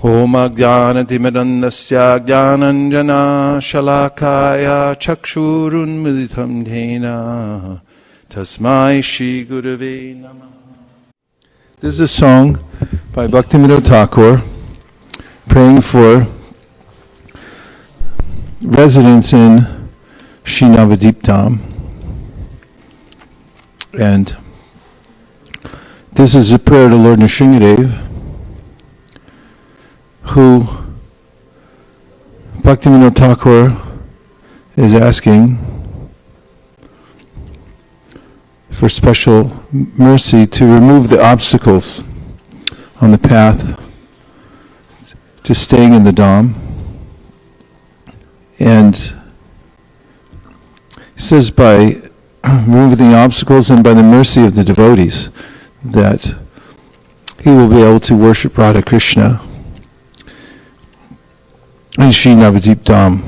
Om Ajnanatimidandasya Jnananjana Shalakaya Chakshurun Militam Dhena Tasmai Shri Gurave Namah. This is a song by Bhakti Thakur praying for residents in Shri Navadip Dham. And this is a prayer to Lord Nrsingadev, who Bhaktivinoda Thakur is asking for special mercy to remove the obstacles on the path to staying in the Dham. And he says by removing the obstacles and by the mercy of the devotees that he will be able to worship Radha Krishna in Shri Navadip Dham.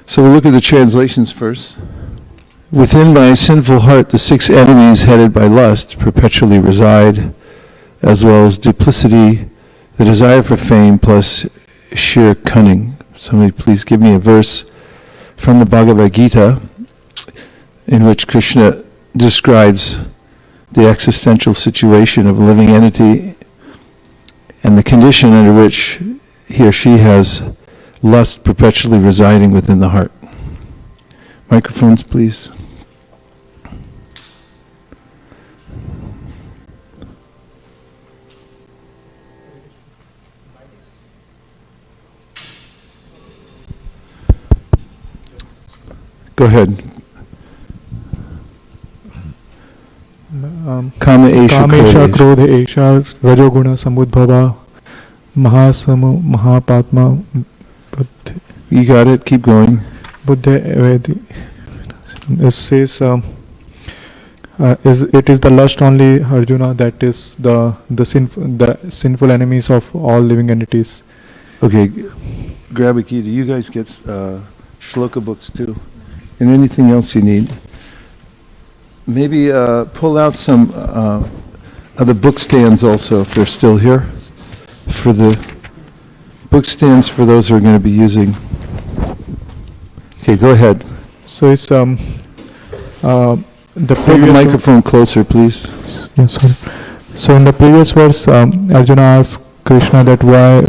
So we'll look at the translations first. Within my sinful heart the 6 enemies headed by lust perpetually reside, as well as duplicity, the desire for fame, plus sheer cunning. Somebody please give me a verse from the Bhagavad-Gita in which Krishna describes the existential situation of a living entity and the condition under which he or she has lust perpetually residing within the heart. Microphones, please. Go ahead. Kama Esha Krodha Esha Rajoguna Samudbhava Mahasamu Mahapatma. You got it, keep going. Buddha Vedi. It says it is the lust only, Arjuna, that is the sinful enemies of all living entities. Okay, grab a key. Do you guys get shloka books too? And anything else you need? Maybe pull out some other book stands also, if they're still here, for the book stands for those who are going to be using. Okay, go ahead. So it's the Hold the microphone closer, please. Yes, sorry. So in the previous verse, Arjuna asked Krishna that why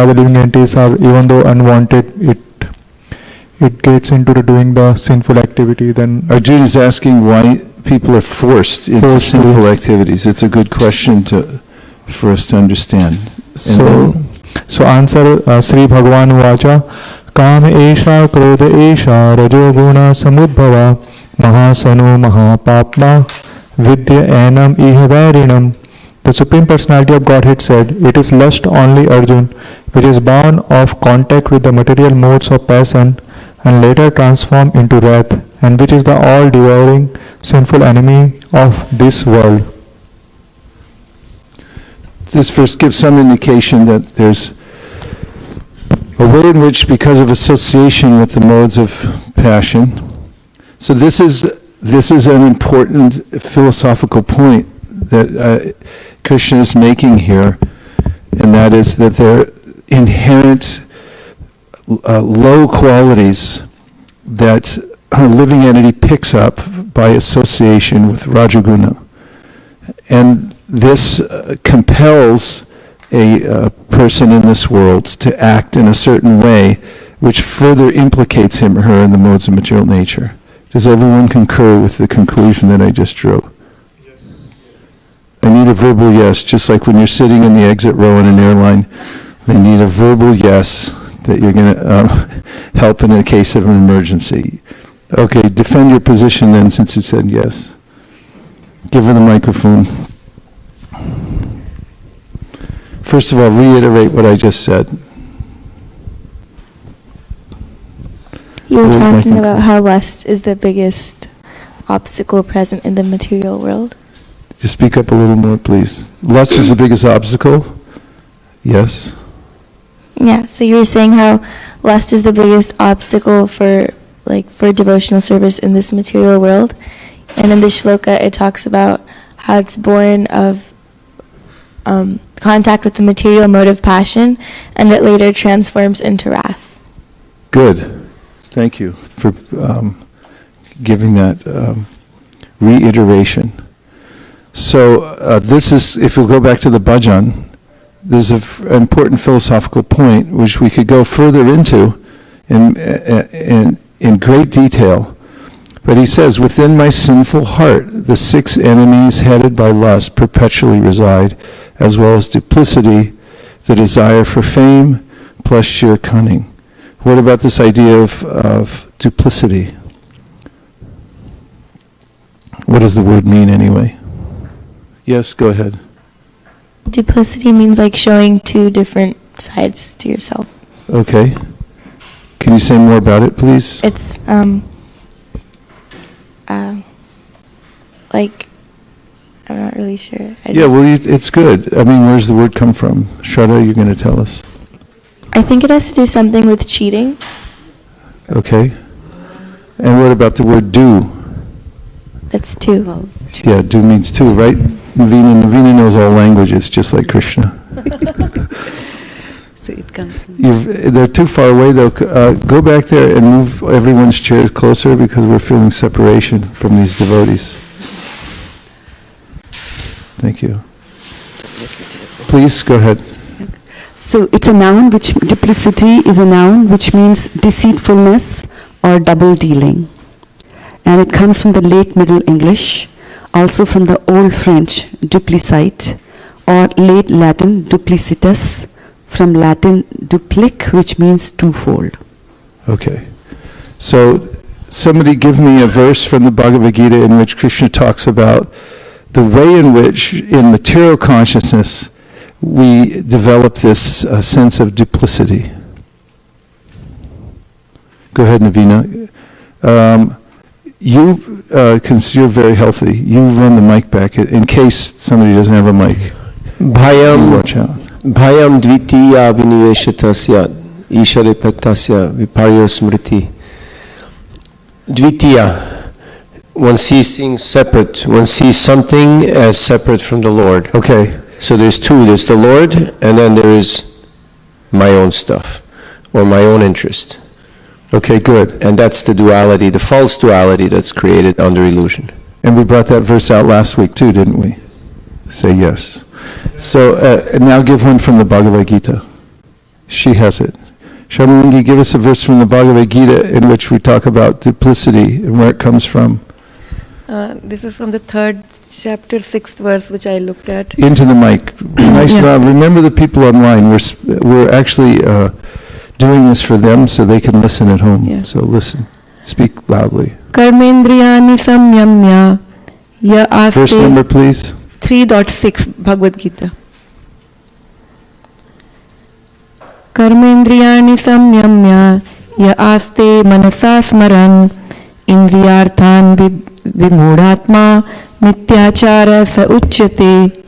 the living entities are, even though unwanted, it gets into doing the sinful activity. Then Arjuna is asking why people are forced into sinful activities. It's a good question for us to understand. So answer Sri Bhagavan Vacha Kam Esha Krodha Esha Rajoguna Samudbhava Mahasano Mahapapma Vidya Enam Ihavarinam. The Supreme Personality of Godhead said, it is lust only, Arjun, which is born of contact with the material modes of passion and later transformed into wrath, and which is the all-devouring sinful enemy of this world. This verse gives some indication that there's a way in which, because of association with the modes of passion, so this is an important philosophical point that Krishna is making here, and that is that there are inherent low qualities that a living entity picks up by association with Rajaguna. And this compels a person in this world to act in a certain way which further implicates him or her in the modes of material nature. Does everyone concur with the conclusion that I just drew? Yes. I need a verbal yes, just like when you're sitting in the exit row in an airline, they need a verbal yes that you're going to help in a case of an emergency. Okay, defend your position then, since you said yes. Give her the microphone. First of all, reiterate what I just said. You were talking about how lust is the biggest obstacle present in the material world. Just speak up a little more, please. Lust is the biggest obstacle? Yes. Yeah, so you were saying how lust is the biggest obstacle for devotional service in this material world. And in the shloka it talks about how it's born of contact with the material mode of passion, and it later transforms into wrath. Good. Thank you for giving that reiteration. So this is, if we'll go back to the bhajan, there's an important philosophical point which we could go further into in great detail. But he says, within my sinful heart, the 6 enemies headed by lust perpetually reside, as well as duplicity, the desire for fame, plus sheer cunning. What about this idea of duplicity? What does the word mean anyway? Yes, go ahead. Duplicity means like showing 2 different sides to yourself. Okay. Can you say more about it, please? It's like, I'm not really sure. It's good. I mean, where's the word come from? Shraddha, you're going to tell us. I think it has to do something with cheating. Okay. And what about the word do? That's 2. Yeah, do means 2, right? Navina knows all languages, just like Krishna. So it comes from... They're too far away, though. Go back there and move everyone's chairs closer, because we're feeling separation from these devotees. Thank you. Please, go ahead. So it's a noun which, duplicity is a noun which means deceitfulness or double dealing. And it comes from the late Middle English, also from the Old French duplicite, or late Latin duplicitas, from Latin duplic, which means twofold. Okay. So somebody give me a verse from the Bhagavad-Gita in which Krishna talks about the way in which, in material consciousness, we develop this sense of duplicity. Go ahead, Navina. You're very healthy. You run the mic back in case somebody doesn't have a mic. Watch out. Bhayam dvitiya viniveshatasya ishare praktasya viparyo smriti. Dvitiya, one sees things separate. One sees something as separate from the Lord. Okay. So there's 2. There's the Lord, and then there is my own stuff, or my own interest. Okay, good. And that's the duality, the false duality that's created under illusion. And we brought that verse out last week too, didn't we? Say yes. So now give one from the Bhagavad-Gita. She has it. Shamalingi, give us a verse from the Bhagavad-Gita in which we talk about duplicity and where it comes from. This is from the 3rd chapter, 6th verse, which I looked at. Into the mic. Nice loud. Remember the people online. We're actually doing this for them so they can listen at home. Yeah. So listen. Speak loudly. Karmendriyani samyamya ya aste. Verse number, please. 3.6 Bhagavad-Gita. Karmendriyani samyamya ya aste manasa smaran indriyarthan vimudhatma nityachara sa uchyate.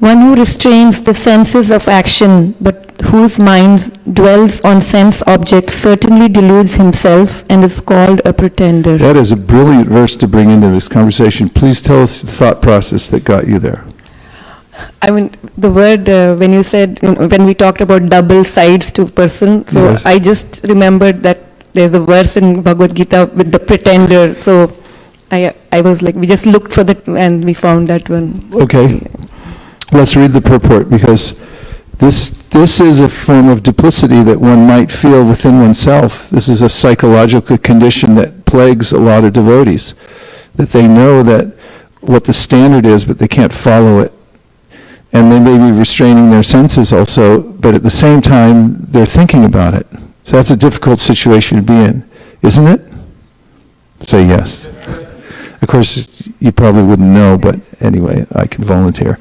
One who restrains the senses of action, but whose mind dwells on sense objects, certainly deludes himself and is called a pretender. That is a brilliant verse to bring into this conversation. Please tell us the thought process that got you there. I mean, the word, when you said, when we talked about double sides to person, so Yes. I just remembered that there's a verse in Bhagavad-Gita with the pretender, so I was like, we just looked for that and we found that one. Okay. Let's read the purport, because this is a form of duplicity that one might feel within oneself. This is a psychological condition that plagues a lot of devotees, that they know that what the standard is, but they can't follow it. And they may be restraining their senses also, but at the same time, they're thinking about it. So that's a difficult situation to be in, isn't it? Say yes. Of course, you probably wouldn't know, but anyway, I can volunteer.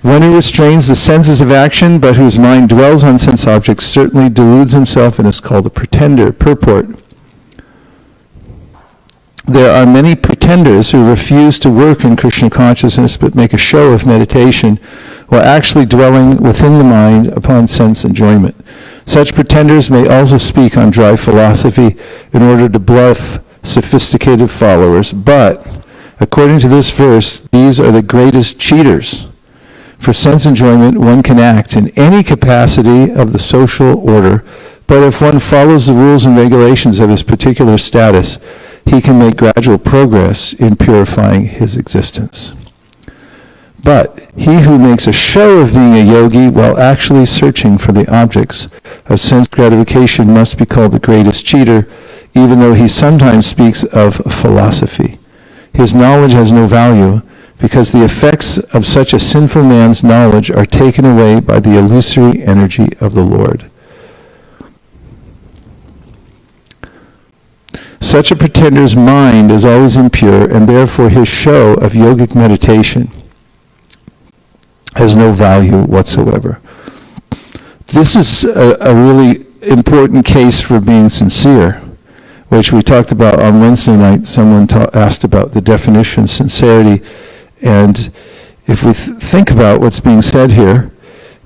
One who restrains the senses of action, but whose mind dwells on sense objects, certainly deludes himself and is called a pretender. Purport. There are many pretenders who refuse to work in Krishna consciousness, but make a show of meditation, while actually dwelling within the mind upon sense enjoyment. Such pretenders may also speak on dry philosophy in order to bluff sophisticated followers, but According to this verse, these are the greatest cheaters. For sense enjoyment, one can act in any capacity of the social order, but if one follows the rules and regulations of his particular status, he can make gradual progress in purifying his existence. But he who makes a show of being a yogi while actually searching for the objects of sense gratification must be called the greatest cheater, even though he sometimes speaks of philosophy. His knowledge has no value, because the effects of such a sinful man's knowledge are taken away by the illusory energy of the Lord. Such a pretender's mind is always impure, and therefore his show of yogic meditation has no value whatsoever. This is a really important case for being sincere, which we talked about on Wednesday night. Someone asked about the definition of sincerity. And if we think about what's being said here,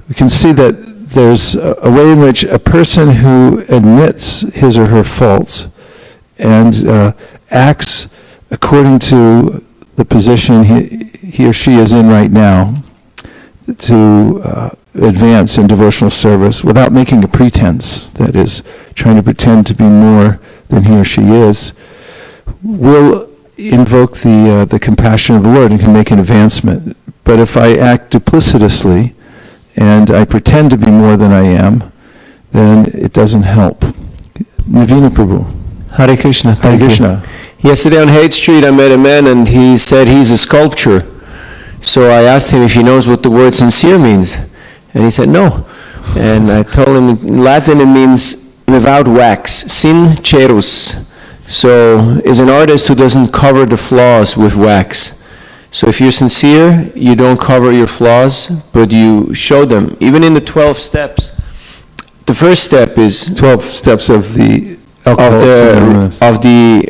we can see that there's a way in which a person who admits his or her faults and acts according to the position he or she is in right now to advance in devotional service without making a pretense, that is, trying to pretend to be more than he or she is, will invoke the compassion of the Lord and can make an advancement. But if I act duplicitously and I pretend to be more than I am, then it doesn't help. Navina Prabhu. Hare Krishna. Hare Krishna. Yesterday on Haight Street I met a man and he said he's a sculptor. So I asked him if he knows what the word sincere means. And he said no. And I told him in Latin it means without wax. Sincerus. So is an artist who doesn't cover the flaws with wax. So if you're sincere, you don't cover your flaws, but you show them. Even in the 12 steps, the first step is 12 steps of the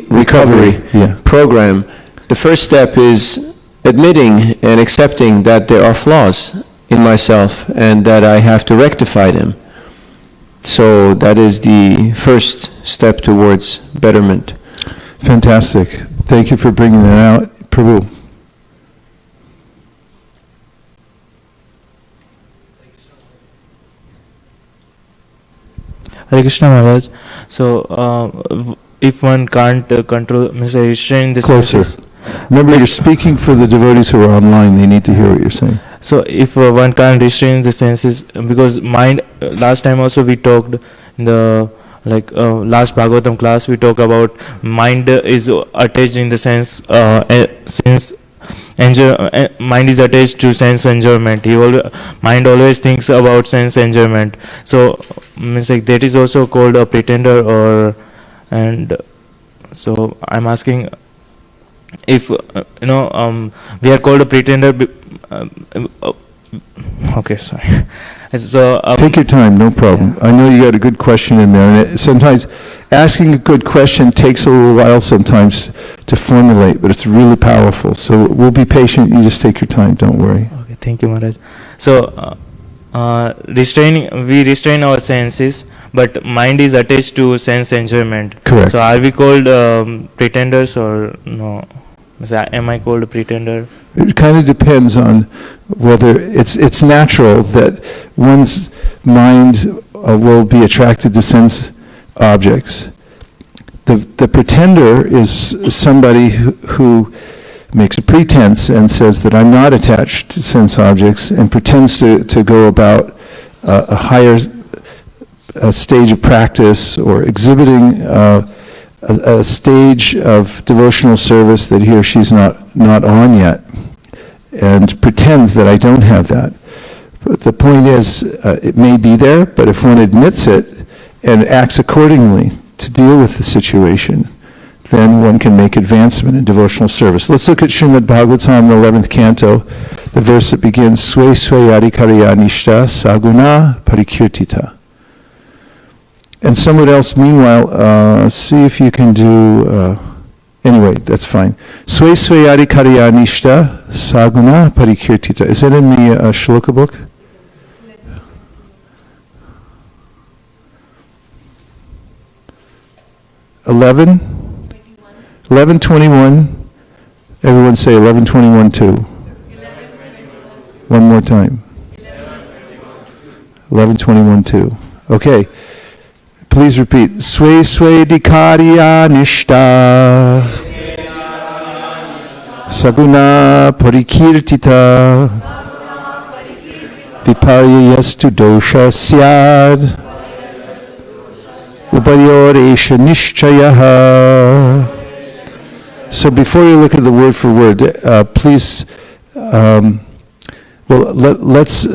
recovery yeah. program. The first step is admitting and accepting that there are flaws in myself and that I have to rectify them. So that is the first step towards betterment. Fantastic. Thank you for bringing that out. Prabhu. Hare Krishna Maharaj. So, if one can't control, means restrain the Closer. senses. Remember, you're speaking for the devotees who are online. They need to hear what you're saying. So, if one can't restrain the senses, because mind, last time also we talked in the last Bhagavatam class, we talked about mind is attached in the sense, mind is attached to sense enjoyment. Mind always thinks about sense enjoyment. So, means like that is also called a pretender, and so I'm asking if we are called a pretender. Okay, sorry. So take your time, no problem. Yeah. I know you got a good question in there, and sometimes asking a good question takes a little while sometimes to formulate, but it's really powerful. So we'll be patient. You just take your time. Don't worry. Okay, thank you, Maharaj. So we restrain our senses, but mind is attached to sense enjoyment. Correct. So are we called pretenders or no? Am I called a pretender? It kind of depends on whether it's natural that one's mind will be attracted to sense objects. The pretender is somebody who makes a pretense and says that I'm not attached to sense objects and pretends to go about a higher stage of practice or exhibiting a stage of devotional service that he or she's not on yet, and pretends that I don't have that. But the point is, it may be there, but if one admits it and acts accordingly to deal with the situation, then one can make advancement in devotional service. Let's look at Srimad Bhagavatam, the 11th canto, the verse that begins, Sve Sve Adhikarya Nishta Saguna Parikirtita. And someone else, meanwhile, see if you can do, anyway, that's fine. Sve Sve Adhikarya Nishta Saguna Parikirtita. Is that in the shloka book? 11:21. Everyone say 11:21:2. One more time. 11:21:2. Okay. Please repeat. Sway sway dikarya nishta. Saguna parikirtita. Viparya yastu dosha syad. Upayor esha nishchayaha. So before you look at the word for word, please, let's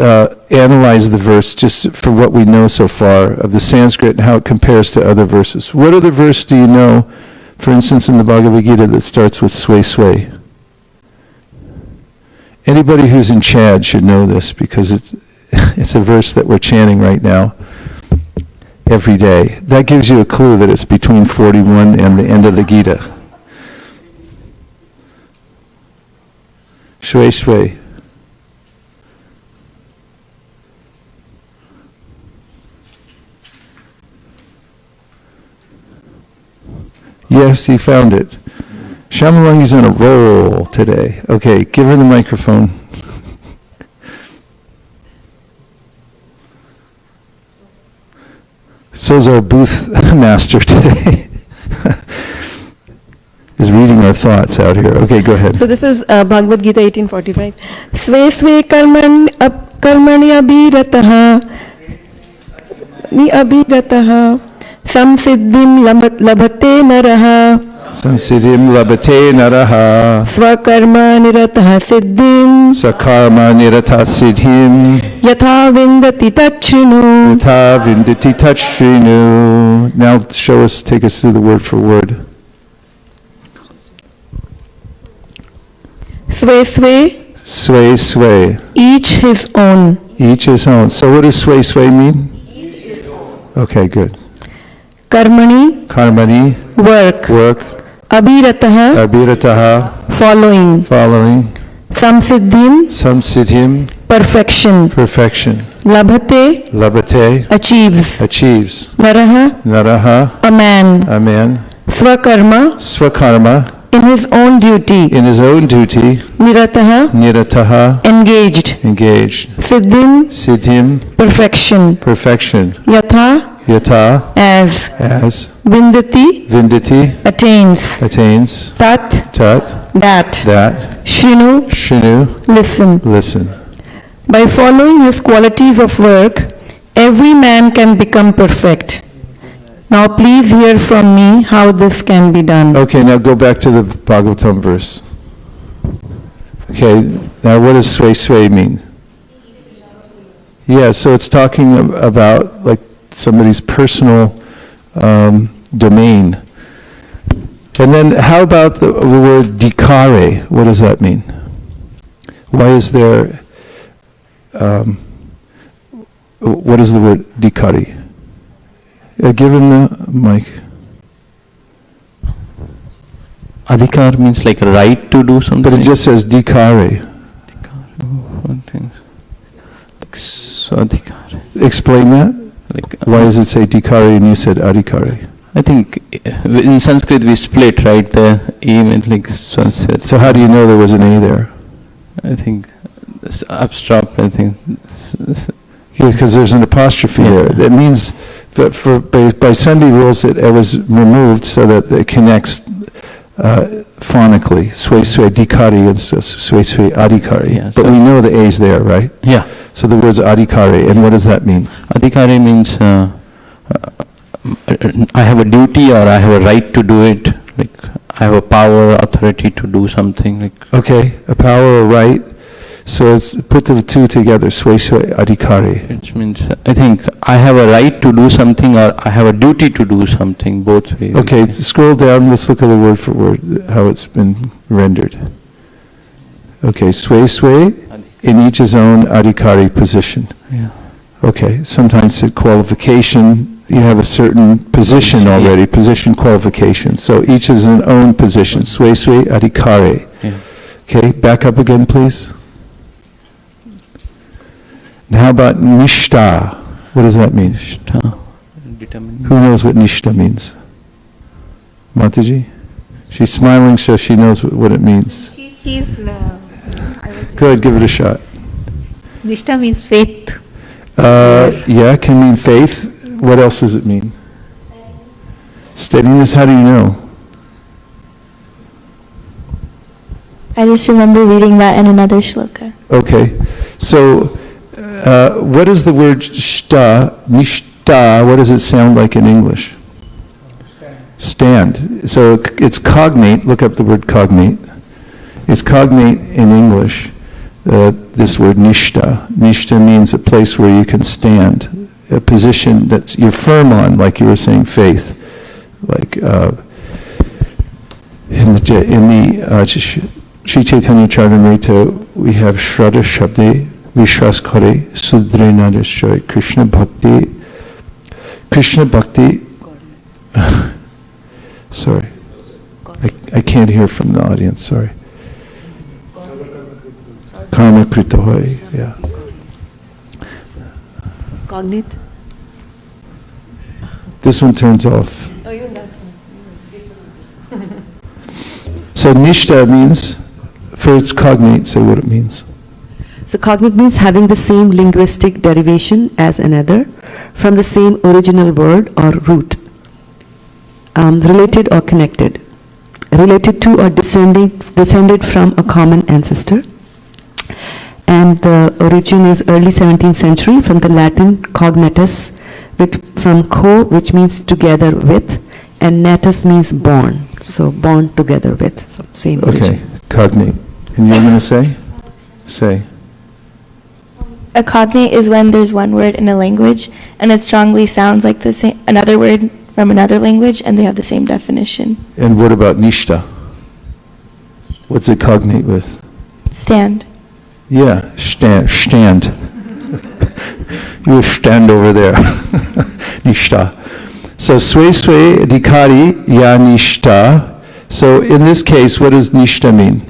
analyze the verse just for what we know so far of the Sanskrit and how it compares to other verses. What other verse do you know, for instance, in the Bhagavad-Gita that starts with sway sway? Anybody who's in Chad should know this because it's a verse that we're chanting right now every day. That gives you a clue that it's between 41 and the end of the Gita. Sway sway. Yes, he found it. Shamarangi's on a roll today. Okay, give her the microphone. So's our booth master today. Is reading our thoughts out here. Okay, go ahead. So this is Bhagavad-Gita 18:45. Sve sve karmani abhirataha samsiddhim labhate naraha. Samsiddhim labhate naraha. Swakarma nirataha siddhim. Sakarma nirata siddhim. Yatha vindati tachrinu. Yatha vindati tachrinu. Now take us through the word for word. Sway sway. Sway sway. Each his own. Each his own. So what does sway sway mean? Okay, good. Karmani. Karmani. Work. Work. Abhirataha. Abhirataha. Following. Following. Samsiddhim. Samsiddhim. Perfection. Perfection. Labhate. Labhate. Achieves. Achieves. Naraha. Naraha. A man. A man. Swakarma. Swakarma. In his own duty. In his own duty. Nirataha. Nirataha. Engaged. Engaged. Siddhim. Siddhim. Perfection. Perfection. Yatha. Yatha. As. Vindati. Vindati. Attains. Attains. Tat. Tat. That. That. Shrinu. Shinu. Listen. Listen. By following his qualities of work, every man can become perfect. Now please hear from me how this can be done. Okay, now go back to the Bhagavatam verse. Okay, now what does sway sway mean? Yeah, so it's talking about like somebody's personal domain. And then how about the word dikare? What does that mean? Why is there, what is the word dikari? Give him the mic. Adhikar means like a right to do something. But it just says dikare. One thing. Like swadhikar. Explain that. Like, Why does it say dikare and you said adhikare? I think in Sanskrit we split, right? The E means like Sanskrit. So how do you know there was an A there? I think this abstract, I think. Yeah, because there's an apostrophe there. That means that by Sunday rules it was removed so that it connects phonically. Sway sway dikari and sway sway adhikari. Yeah, but so we know the A is there, right? Yeah. So the word's adhikari, and what does that mean? Adhikari means I have a duty or I have a right to do it. Like I have a power, authority to do something. Like Okay, a power or right. So let's put the two together, sway sway adhikari. it means I think I have a right to do something or I have a duty to do something, both ways. Okay, scroll down, let's look at the word for word, how it's been rendered. Okay, sway sway, in each his own adhikari position. Yeah. Okay, sometimes it's qualification, you have a certain position already, position qualification. So each is an own position, sway sway adhikari. Yeah. Okay, back up again, please. Now how about nishta? What does that mean? Who knows what nishta means? Mataji? She's smiling so she knows what it means. Please, I was Go ahead, give it a shot. Nishta means faith. Yeah, it can mean faith. What else does it mean? Steadiness, how do you know? I just remember reading that in another shloka. Okay, so what is the word nishta, what does it sound like in English? Stand. So it's cognate, look up the word cognate. It's cognate in English, this word nishta. Nishta means a place where you can stand, a position that you're firm on, like you were saying, faith. Like in the Sri Chaitanya Charitamrita, we have Shraddha Shabde, Vishwas Kare, Sudre Nadeshchoy, Krishna Bhakti, sorry, I can't hear from the audience, sorry. Karma Krita Hoy, yeah. Cognate? This one turns off. So nishta means, first cognate, say what it means. So cognate means having the same linguistic derivation as another from the same original word or root. Related or connected. Related to or descended from a common ancestor. And the origin is early 17th century from the Latin cognatus, from co, which means together with, and natus means born. So born together with, so same origin. Okay, cognate. And you're going to say? Say. A cognate is when there's one word in a language and it strongly sounds like the same another word from another language and they have the same definition. And what about nishta? What's it cognate with? Stand. Yeah, stand. You stand over there. Nishta. So sway dikari ya nishta. So in this case, what does nishta mean?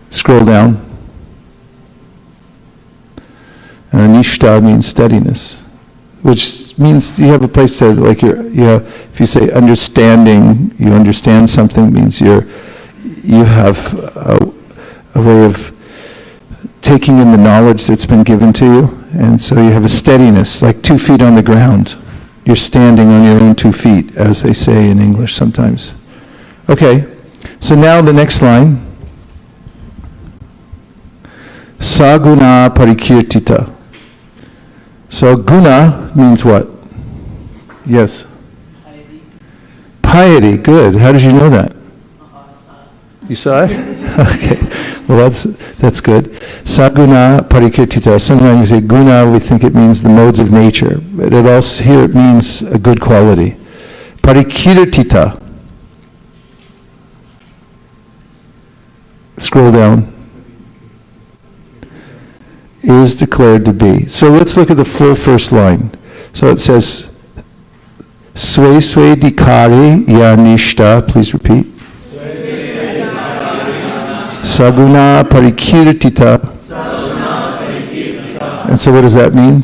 Scroll down. Nishta means steadiness, which means you have a place to, like, if you say understanding, you understand something, means you have a way of taking in the knowledge that's been given to you, and so you have a steadiness, like 2 feet on the ground. You're standing on your own 2 feet, as they say in English sometimes. Okay, so now the next line. Saguna parikirtita. So guna means what? Yes. Piety, good. How did you know that? You saw it? Okay. Well, that's good. Saguna parikirtita. Sometimes you say guna, we think it means the modes of nature, but here it means a good quality. Parikirtita. Scroll down. Is declared to be. So let's look at the full first line. So it says, Sway dikari ya nishta, please repeat. Saguna parikirtita. And so what does that mean?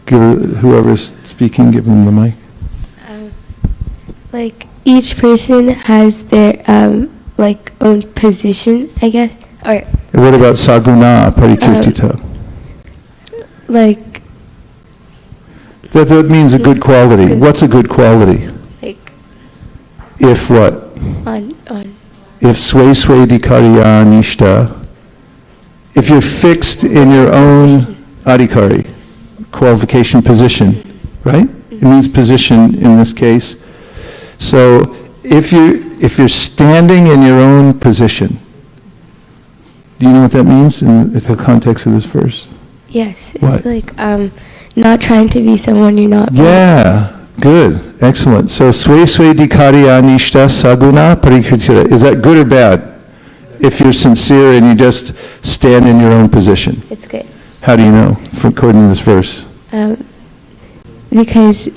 Whoever's speaking, give them the mic. Like each person has their own position, I guess. Or what about saguna parikirtita? That means a good quality. What's a good quality? Like if what? on. If sway dikariya nishta, if you're fixed in your own adhikari, qualification, position, right? It means position in this case. So if you're standing in your own position, do you know what that means in the context of this verse? Yes, it's What? like not trying to be someone you're not. Yeah, good, excellent. So sway dikariya nishta saguna parikirtita. Is that good or bad? If you're sincere and you just stand in your own position. It's good. How do you know, according to this verse? Because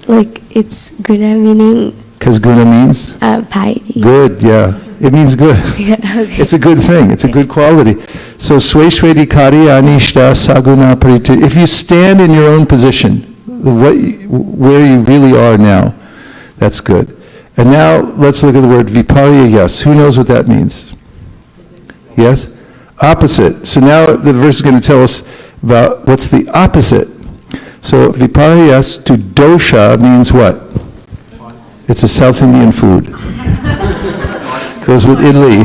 it's guna meaning Because guna means? piety. Good, yeah. It means good. Yeah, okay. It's a good thing. It's a good quality. So sway dikari anishta saguna parikirtita. If you stand in your own position, where you really are now, that's good. And now let's look at the word viparyas. Who knows what that means? Yes? Opposite. So now the verse is going to tell us about what's the opposite. So viparyas to dosha means what? It's a South Indian food. Goes with idli.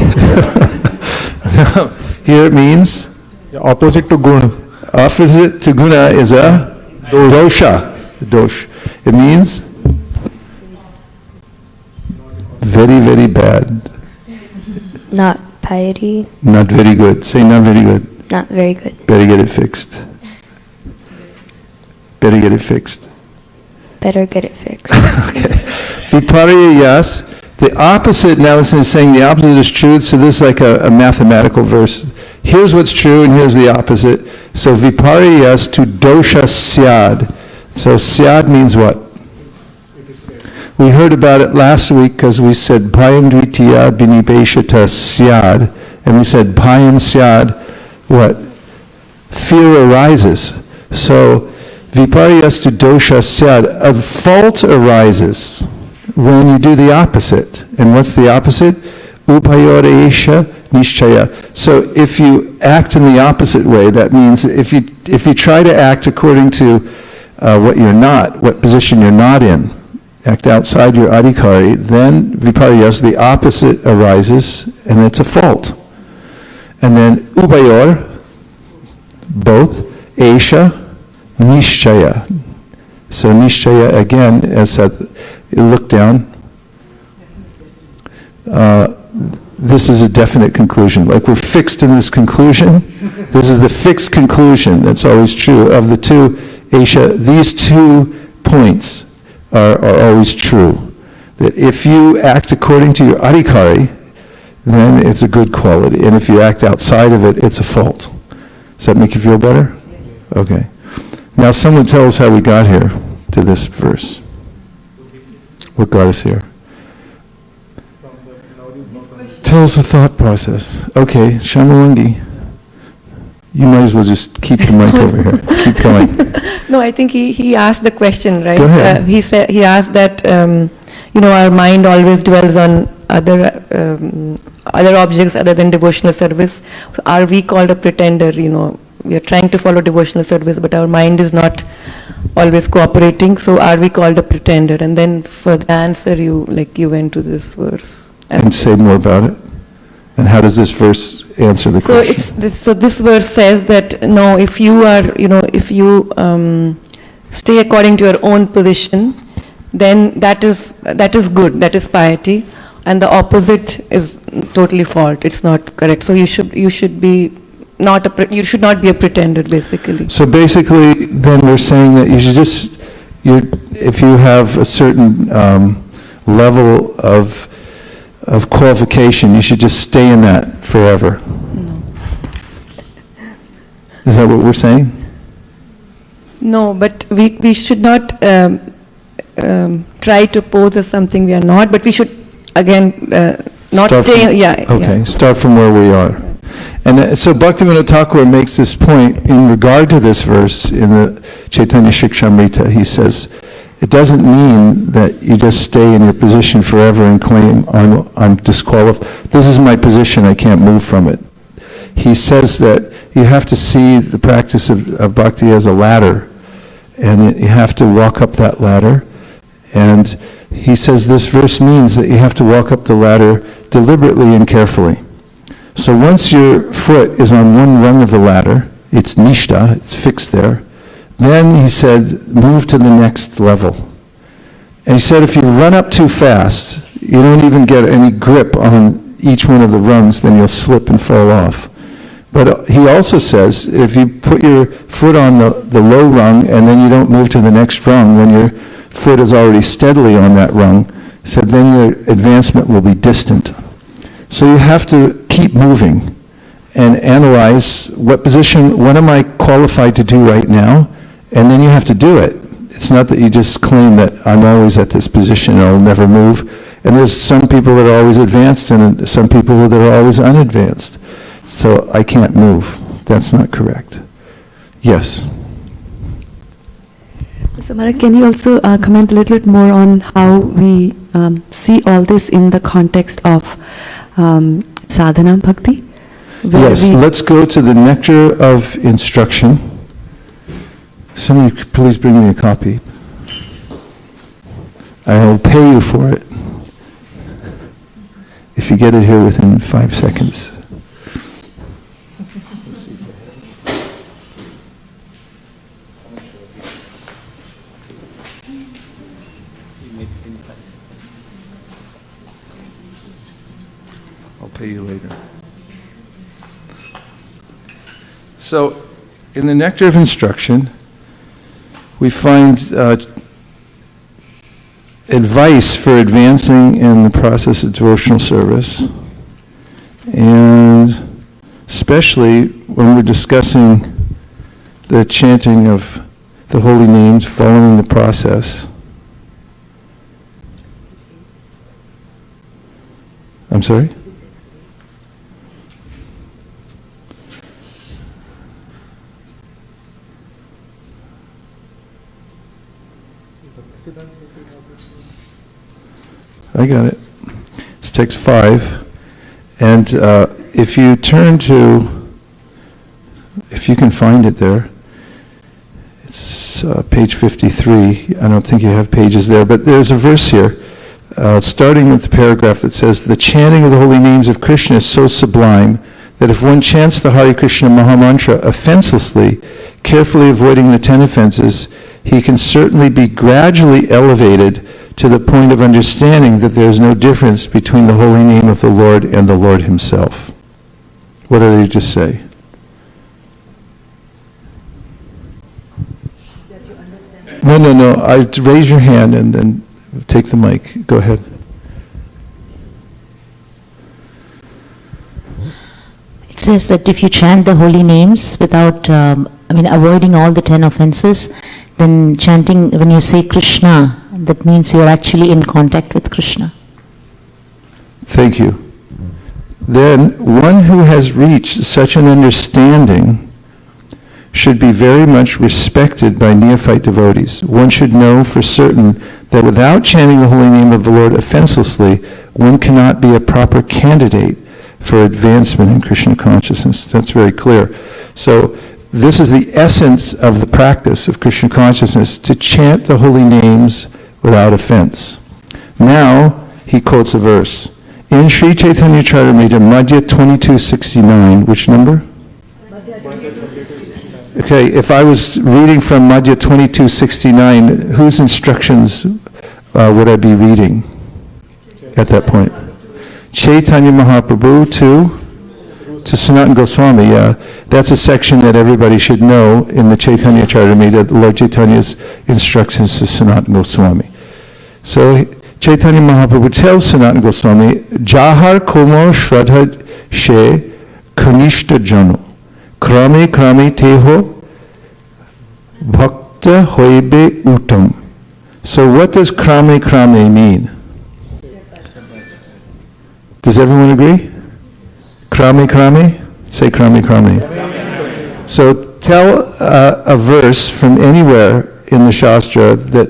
Here it means? Opposite to guna. Opposite to guna is a dosha. Dosh. It means very, very bad. Not piety. Not very good. Say not very good. Not very good. Better get it fixed. Better get it fixed. Better get it fixed. Okay. Viparyas. The opposite, now it's saying the opposite is truth, so this is like a mathematical verse. Here's what's true and here's the opposite. So viparyas to dosha syad. So syad means what? We heard about it last week because we said bhayam dvitiya binibeshata syad. And we said bhayam syad, what? Fear arises. So viparyas to dosha syad, a fault arises when you do the opposite. And what's the opposite? Upayoresha nishchaya. So if you act in the opposite way, that means if you try to act according to what you're not, what position you're not in, act outside your adhikari, then viparyas, the opposite arises, and it's a fault. And then upayor, both, esha, nishchaya. So nishchaya, again, as said, you look down, this is a definite conclusion. Like we're fixed in this conclusion. This is the fixed conclusion that's always true. Of the two, esha, these 2 points are always true. That if you act according to your adhikari, then it's a good quality. And if you act outside of it, it's a fault. Does that make you feel better? Okay. Now someone tell us how we got here to this verse. What got us here? Tell us the thought process. Okay, Shamalangi. You might as well just keep the mic over here. Keep going. No, I think he asked the question, right? Go ahead. He asked that, our mind always dwells on other objects other than devotional service. So are we called a pretender? We are trying to follow devotional service, but our mind is not always cooperating. So are we called a pretender? And then for the answer, you went to this verse. And say more about it. And how does this verse answer the question? So this verse says that no, if you stay according to your own position, then that is good. That is piety, and the opposite is totally false. It's not correct. So you should be you should not be a pretender, basically. So basically, then we're saying that you should if you have a certain level of qualification, you should just stay in that forever. No. Is that what we're saying? No, but we should not try to pose as something we are not, but we should, again, not stay, Okay, start from where we are. And so Bhaktivinoda Thakur makes this point in regard to this verse in the Chaitanya Shikshamrita. He says, it doesn't mean that you just stay in your position forever and claim, I'm disqualified. This is my position, I can't move from it. He says that you have to see the practice of bhakti as a ladder, and you have to walk up that ladder. And he says this verse means that you have to walk up the ladder deliberately and carefully. So once your foot is on one rung of the ladder, it's nishta, it's fixed there, then he said, move to the next level. And he said if you run up too fast, you don't even get any grip on each one of the rungs, then you'll slip and fall off. But he also says, if you put your foot on the low rung and then you don't move to the next rung, when your foot is already steadily on that rung, he said then your advancement will be distant. So you have to keep moving and analyze what am I qualified to do right now? And then you have to do it. It's not that you just claim that I'm always at this position and I'll never move. And there's some people that are always advanced and some people that are always unadvanced. So I can't move. That's not correct. Yes. So Maharaj, can you also comment a little bit more on how we see all this in the context of sadhana bhakti? Yes, let's go to the nectar of instruction. Somebody please bring me a copy. I will pay you for it if you get it here within 5 seconds. I'll pay you later. So, in the nectar of instruction, we find advice for advancing in the process of devotional service, and especially when we're discussing the chanting of the holy names following the process. I'm sorry? I got it. It's text 5. And if you turn to, if you can find it there, it's page 53. I don't think you have pages there, but there's a verse here, starting with the paragraph that says, "The chanting of the holy names of Krishna is so sublime that if one chants the Hare Krishna Mahamantra offenselessly, carefully avoiding the 10 offenses, he can certainly be gradually elevated to the point of understanding that there is no difference between the holy name of the Lord and the Lord himself." What did I just say? No. Raise your hand and then take the mic. Go ahead. It says that if you chant the holy names without, avoiding all the 10 offenses, then chanting, when you say Krishna, that means you are actually in contact with Krishna. Thank you. Then, one who has reached such an understanding should be very much respected by neophyte devotees. One should know for certain that without chanting the holy name of the Lord offenselessly, one cannot be a proper candidate for advancement in Krishna consciousness. That's very clear. So, this is the essence of the practice of Krishna consciousness, to chant the holy names without offense. Now, he quotes a verse. In Sri Chaitanya Charitamrita, Madhya 2269, which number? Okay, if I was reading from Madhya 2269, whose instructions would I be reading at that point? Chaitanya Mahaprabhu to Sanatana Goswami, yeah. That's a section that everybody should know in the Chaitanya Charitamrita, Lord Chaitanya's instructions to Sanatana Goswami. So Chaitanya Mahaprabhu tells Sanatana Goswami, Jahar Komar Shraddha She Kanishta Jano, Krame Krame Teho Bhakta Hoibe Uttam. So what does Krame Krame mean? Does everyone agree? Krame Krame? Say Krame Krame. So tell a verse from anywhere in the Shastra that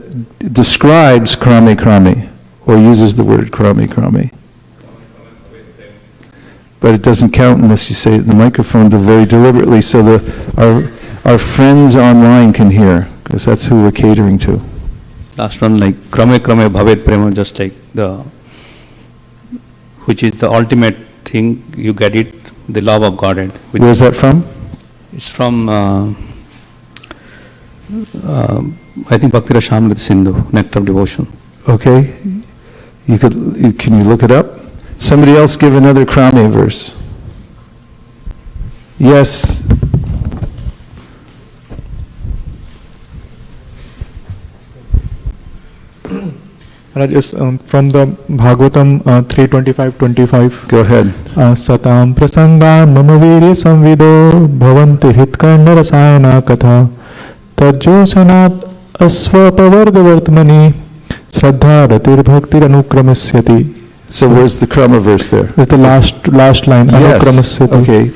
describes Krame Krame, or uses the word Krame Krame. But it doesn't count unless you say it in the microphone very deliberately so our friends online can hear, because that's who we're catering to. Last one, like Krame Krame Bhavet Prema, just like which is the ultimate thing, you get it, the love of Godhead. Where is that from? It's from, I think, Bhakti Rasamrita Sindhu, Nectar of Devotion. Okay. Can you look it up? Somebody else give another Krame verse. Yes. Just from the Bhagavatam 3:25-25. Go ahead. Satam prasanga mama virya samvido bhavanti hitkarna rasayana katha tarjo sanat asvapavarga vartmani shraddha ratir bhaktir anukramasyati. So where's the Krama verse there? It's the last line. Yes. Anukramasyati. Okay.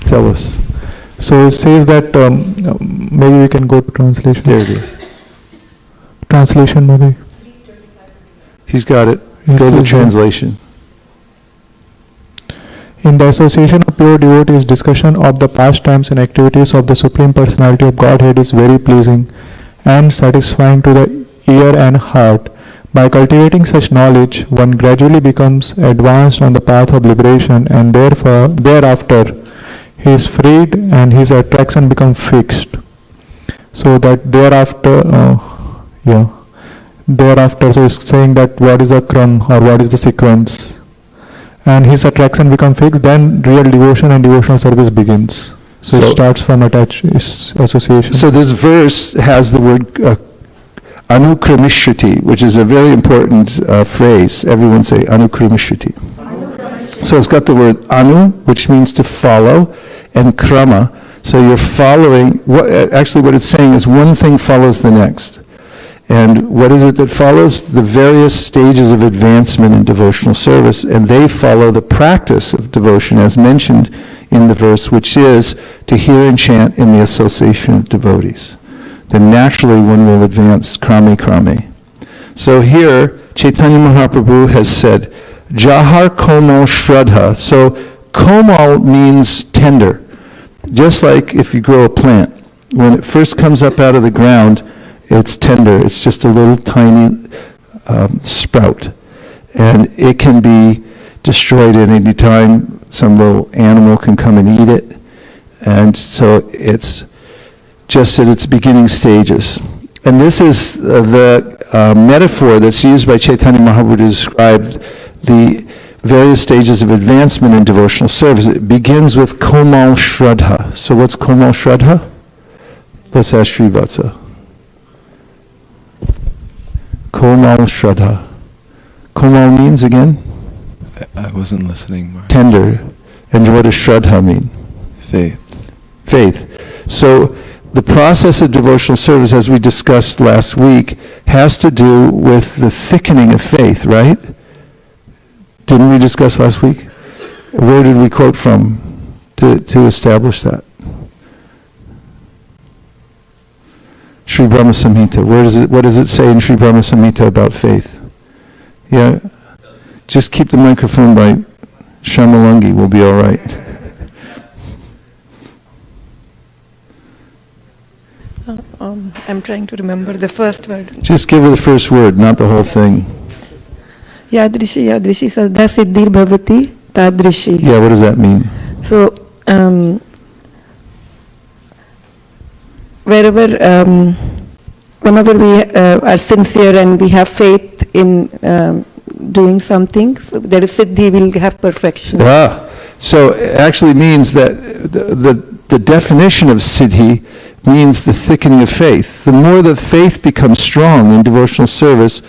Tell us. So it says that, maybe we can go to translation. There it is. Translation maybe. He's got it. Yes, Go to the yes, yes. translation. In the association of pure devotees, discussion of the pastimes and activities of the Supreme Personality of Godhead is very pleasing and satisfying to the ear and heart. By cultivating such knowledge, one gradually becomes advanced on the path of liberation, and therefore, thereafter, he is freed and his attraction becomes fixed. So that thereafter, thereafter, so it's saying that what is the kram or what is the sequence, and his attraction becomes fixed, then real devotion and devotional service begins. So it starts from association. So this verse has the word anukramishati, which is a very important phrase. Everyone say anukramishati. So it's got the word anu, which means to follow, and krama. So you're following, actually what it's saying is one thing follows the next. And what is it that follows? The various stages of advancement in devotional service, and they follow the practice of devotion as mentioned in the verse, which is to hear and chant in the association of devotees. Then naturally one will advance krame. So here, Chaitanya Mahaprabhu has said, Jahar Komal Shraddha. So Komal means tender. Just like if you grow a plant, when it first comes up out of the ground, it's tender. It's just a little tiny sprout. And it can be destroyed at any time. Some little animal can come and eat it. And so it's just at its beginning stages. And this is the metaphor that's used by Chaitanya Mahaprabhu to describe the various stages of advancement in devotional service. It begins with Komal Shraddha. So what's Komal Shraddha? Let's ask Srivatsa. Komal Shraddha. Komal means again? I wasn't listening, Mark. Tender. And what does Shraddha mean? Faith. Faith. So the process of devotional service, as we discussed last week, has to do with the thickening of faith, right? Didn't we discuss last week? Where did we quote from to establish that? Sri Brahma Samhita. What does it say in Sri Brahma Samhita about faith? Yeah. Just keep the microphone by Shamalangi. We'll be all right. I'm trying to remember the first word. Just give her the first word, not the whole thing. Yadrishi sadha siddhir bhavati tadrishi. Yeah, what does that mean? So, whenever we are sincere and we have faith in doing something, so there is siddhi, will have perfection. So it actually means that the definition of siddhi means the thickening of faith. The more the faith becomes strong in devotional service,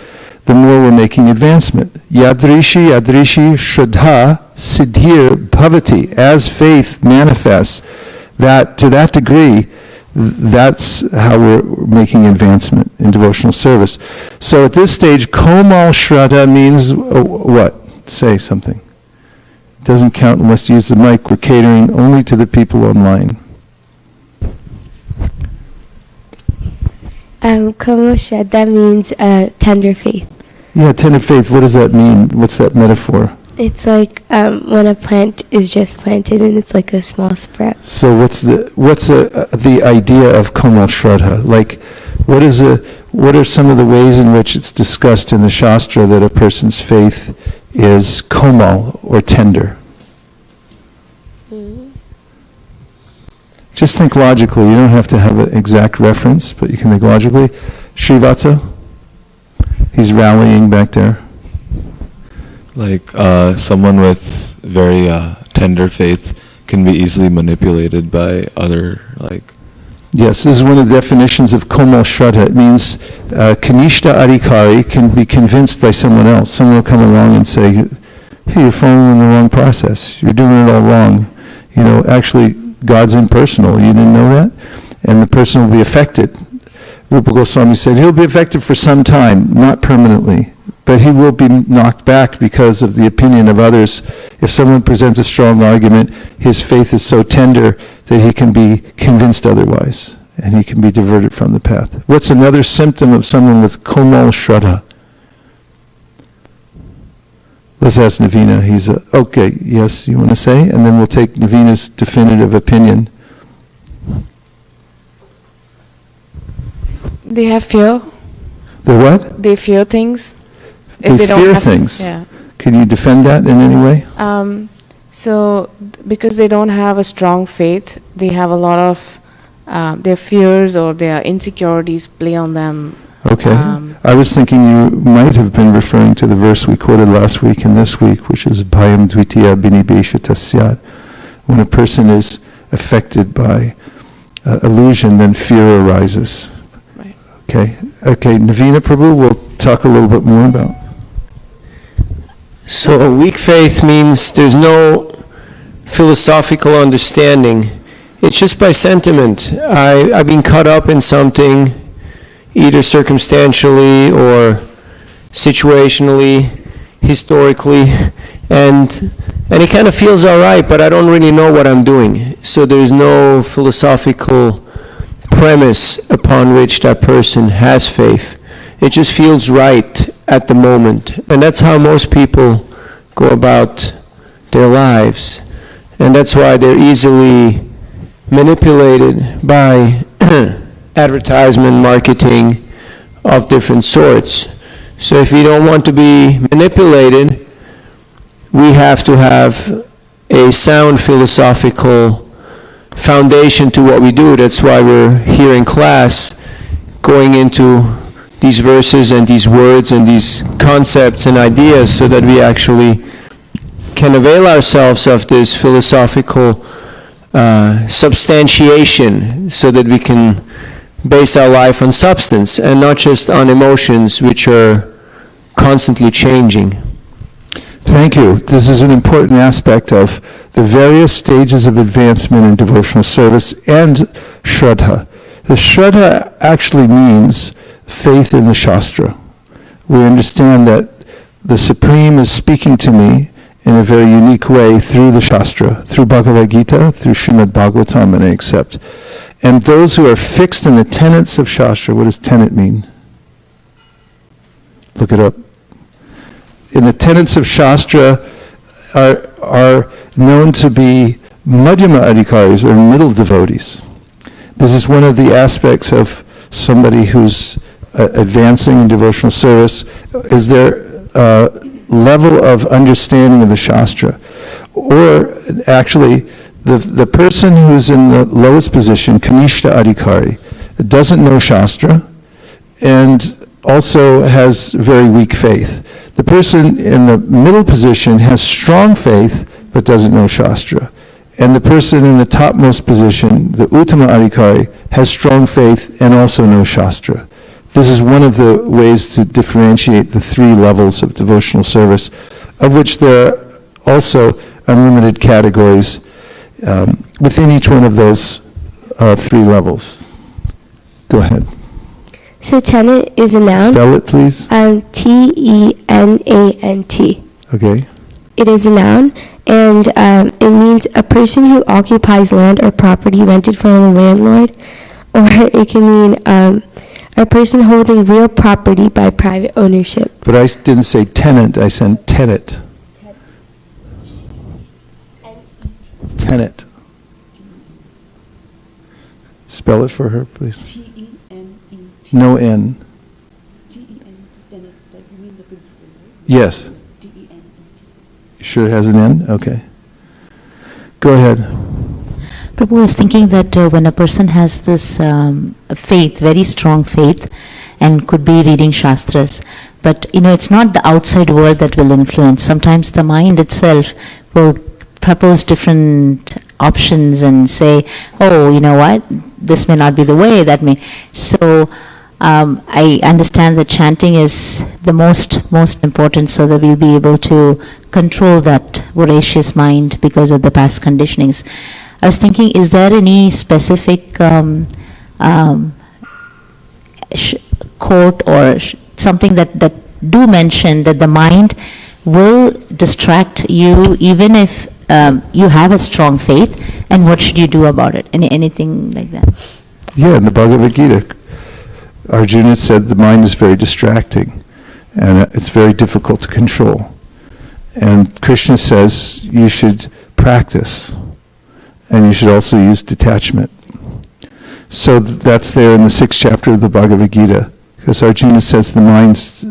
the more we're making advancement. Yadrishi shraddha siddhir bhavati. As faith manifests, that to that degree, that's how we're making advancement in devotional service. So at this stage, Komal Shraddha means what? Say something. It doesn't count unless you use the mic. We're catering only to the people online. Komal Shraddha means tender faith. Yeah, tender faith. What does that mean? What's that metaphor? It's like when a plant is just planted and it's like a small sprout. So what's the idea of Komal Shraddha? Like, what are some of the ways in which it's discussed in the Shastra that a person's faith is komal or tender? Mm-hmm. Just think logically. You don't have to have an exact reference, but you can think logically. Srivatsa? He's rallying back there. Like someone with very tender faith can be easily manipulated by other, like... Yes, this is one of the definitions of Komal Shraddha. It means Kanishta Adhikari can be convinced by someone else. Someone will come along and say, hey, you're following the wrong process. You're doing it all wrong. You know, actually, God's impersonal. You didn't know that? And the person will be affected. Rupa Goswami said, he'll be affected for some time, not permanently. But he will be knocked back because of the opinion of others. If someone presents a strong argument, his faith is so tender that he can be convinced otherwise. and he can be diverted from the path. What's another symptom of someone with komal shraddha? Let's ask Navina. Okay, yes, you want to say? And then we'll take Navina's definitive opinion. They have fear. The what? They fear things. They fear things. Yeah. Can you defend that in any way? So, because they don't have a strong faith, they have a lot of their fears or their insecurities play on them. Okay. I was thinking you might have been referring to the verse we quoted last week and this week, which is bhayam dvitiya binibesha tasyat. When a person is affected by illusion, then fear arises. Right. Okay. Okay, Navina Prabhu, we'll talk a little bit more about. So a weak faith means there's no philosophical understanding. It's just by sentiment. I've been caught up in something, either circumstantially or situationally, historically, and it kind of feels all right, but I don't really know what I'm doing. So there's no philosophical premise upon which that person has faith. It just feels right at the moment. And that's how most people go about their lives. And that's why they're easily manipulated by advertisement, marketing of different sorts. So if we don't want to be manipulated, we have to have a sound philosophical foundation to what we do. That's why we're here in class going into these verses and these words and these concepts and ideas so that we actually can avail ourselves of this philosophical substantiation so that we can base our life on substance and not just on emotions which are constantly changing. Thank you. This is an important aspect of the various stages of advancement in devotional service and Shraddha. The Shraddha actually means faith in the Shastra. We understand that the Supreme is speaking to me in a very unique way through the Shastra, through Bhagavad-Gita, through Srimad Bhagavatam, and I accept. And those who are fixed in the tenets of Shastra, what does tenet mean? Look it up. In the tenets of Shastra are known to be Madhyama Adhikaris, or middle devotees. This is one of the aspects of somebody who's advancing in devotional service, is their level of understanding of the Shastra. Or actually, the person who's in the lowest position, Kanishta Adhikari, doesn't know Shastra and also has very weak faith. The person in the middle position has strong faith but doesn't know Shastra. And the person in the topmost position, the Uttama Adhikari, has strong faith and also knows Shastra. This is one of the ways to differentiate the three levels of devotional service, of which there are also unlimited categories within each one of those three levels. Go ahead. So tenet is a noun. Spell it, please. T-E-N-A-N-T. Okay. It is a noun, and it means a person who occupies land or property rented from a landlord, or it can mean a person holding real property by private ownership. But I didn't say tenant, I said tenet. Tenet. Spell it for her, please. T-E-N-E-T. No N. T-E-N, tenet, like you mean the principle, right? Yes. T-E-N-E-T. Sure it has an N? Okay. Go ahead. Prabhu, I was thinking that when a person has this faith, very strong faith, and could be reading Shastras, but it's not the outside world that will influence. Sometimes the mind itself will propose different options and say, oh, you know what, this may not be the way, that may. So I understand that chanting is the most important, so that we'll be able to control that voracious mind because of the past conditionings. I was thinking, is there any specific quote or something that do mention that the mind will distract you even if you have a strong faith, and what should you do about it? Anything like that? Yeah, in the Bhagavad-Gita, Arjuna said the mind is very distracting and it's very difficult to control. And Krishna says you should practice and you should also use detachment. So that's there in the 6th chapter of the Bhagavad-Gita, because Arjuna says the mind's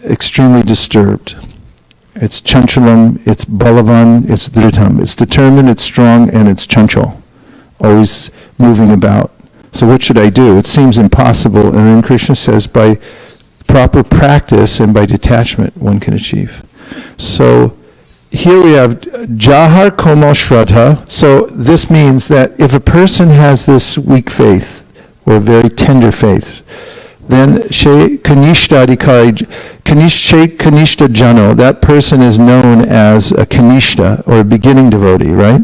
extremely disturbed. It's chanchalam, it's balavan, it's dhritam. It's determined, it's strong, and it's chanchal, always moving about. So what should I do? It seems impossible. And then Krishna says by proper practice and by detachment one can achieve. So here we have Jahar Komal Shraddha. So this means that if a person has this weak faith or very tender faith, then She Kanishta Adhikari, She Kanishta Jano, that person is known as a Kanishta or a beginning devotee, right?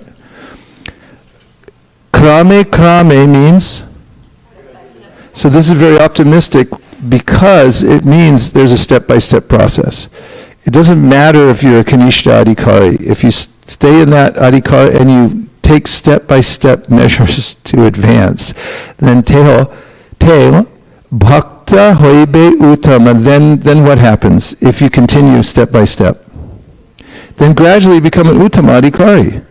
Krame means, so this is very optimistic because it means there's a step-by-step process. It doesn't matter if you're a Kanishta Adhikari. If you stay in that Adhikari and you take step-by-step measures to advance, then Teo Bhakta Hoibe Uttama, then what happens if you continue step-by-step? Then gradually you become an Uttama Adhikari.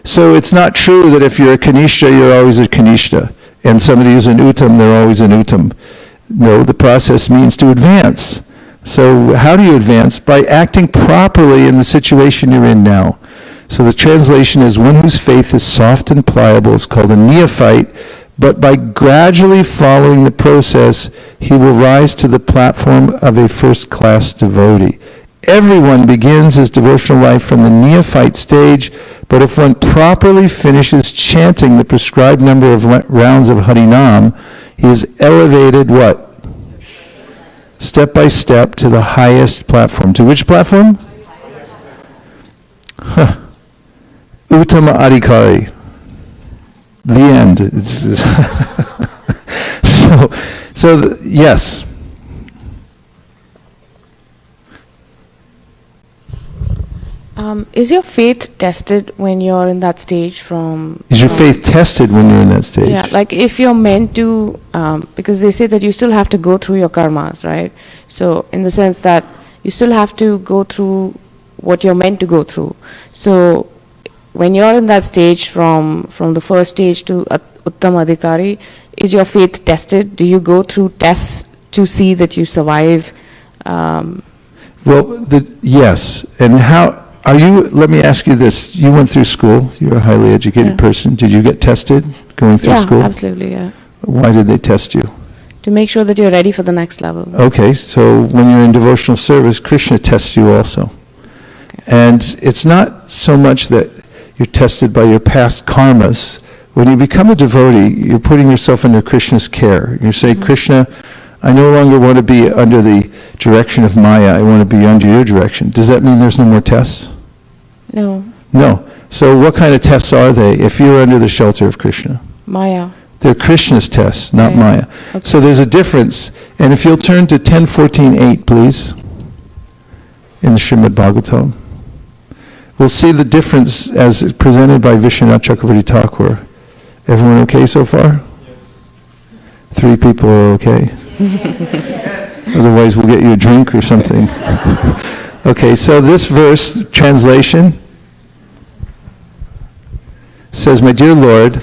So it's not true that if you're a Kanishta, you're always a Kanishta, and somebody who's an Uttam, they're always an Uttam. No, the process means to advance. So how do you advance? By acting properly in the situation you're in now. So the translation is, one whose faith is soft and pliable is called a neophyte, but by gradually following the process, he will rise to the platform of a first-class devotee. Everyone begins his devotional life from the neophyte stage, but if one properly finishes chanting the prescribed number of rounds of Harinam, he is elevated what? Step by step to the highest platform. To which platform? Uttama Adhikari. The end. Yes. Is your faith tested when you're in that stage from... Is your faith tested when you're in that stage? Yeah, like if you're meant to, because they say that you still have to go through your karmas, right? So in the sense that you still have to go through what you're meant to go through. So when you're in that stage from the first stage to Uttam Adhikari, is your faith tested? Do you go through tests to see that you survive? Well, yes. And how... Are you, let me ask you this, you went through school, you're a highly educated person, did you get tested going through school? Yeah, absolutely, yeah. Why did they test you? To make sure that you're ready for the next level. Okay, so when you're in devotional service, Krishna tests you also. Okay. And it's not so much that you're tested by your past karmas. When you become a devotee, you're putting yourself under Krishna's care. You say, Krishna, I no longer want to be under the direction of Maya. I want to be under your direction. Does that mean there's no more tests? No. No. So what kind of tests are they if you're under the shelter of Krishna? Maya. They're Krishna's tests, not Maya. Okay. So there's a difference. And if you'll turn to 10.14.8, please, in the Srimad Bhagavatam, we'll see the difference as presented by Vishwanath Chakravarti Thakur. Everyone okay so far? Yes. 3 people are okay. Otherwise we'll get you a drink or something. Okay, so this verse, translation, says, my dear Lord,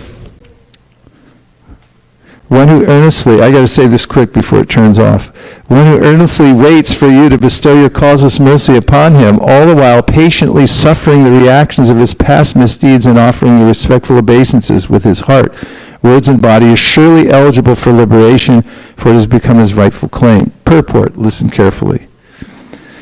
one who earnestly, I got to say this quick before it turns off, one who earnestly waits for you to bestow your causeless mercy upon him, all the while patiently suffering the reactions of his past misdeeds and offering you respectful obeisances with his heart, words and body, is surely eligible for liberation, for it has become his rightful claim. Purport, listen carefully.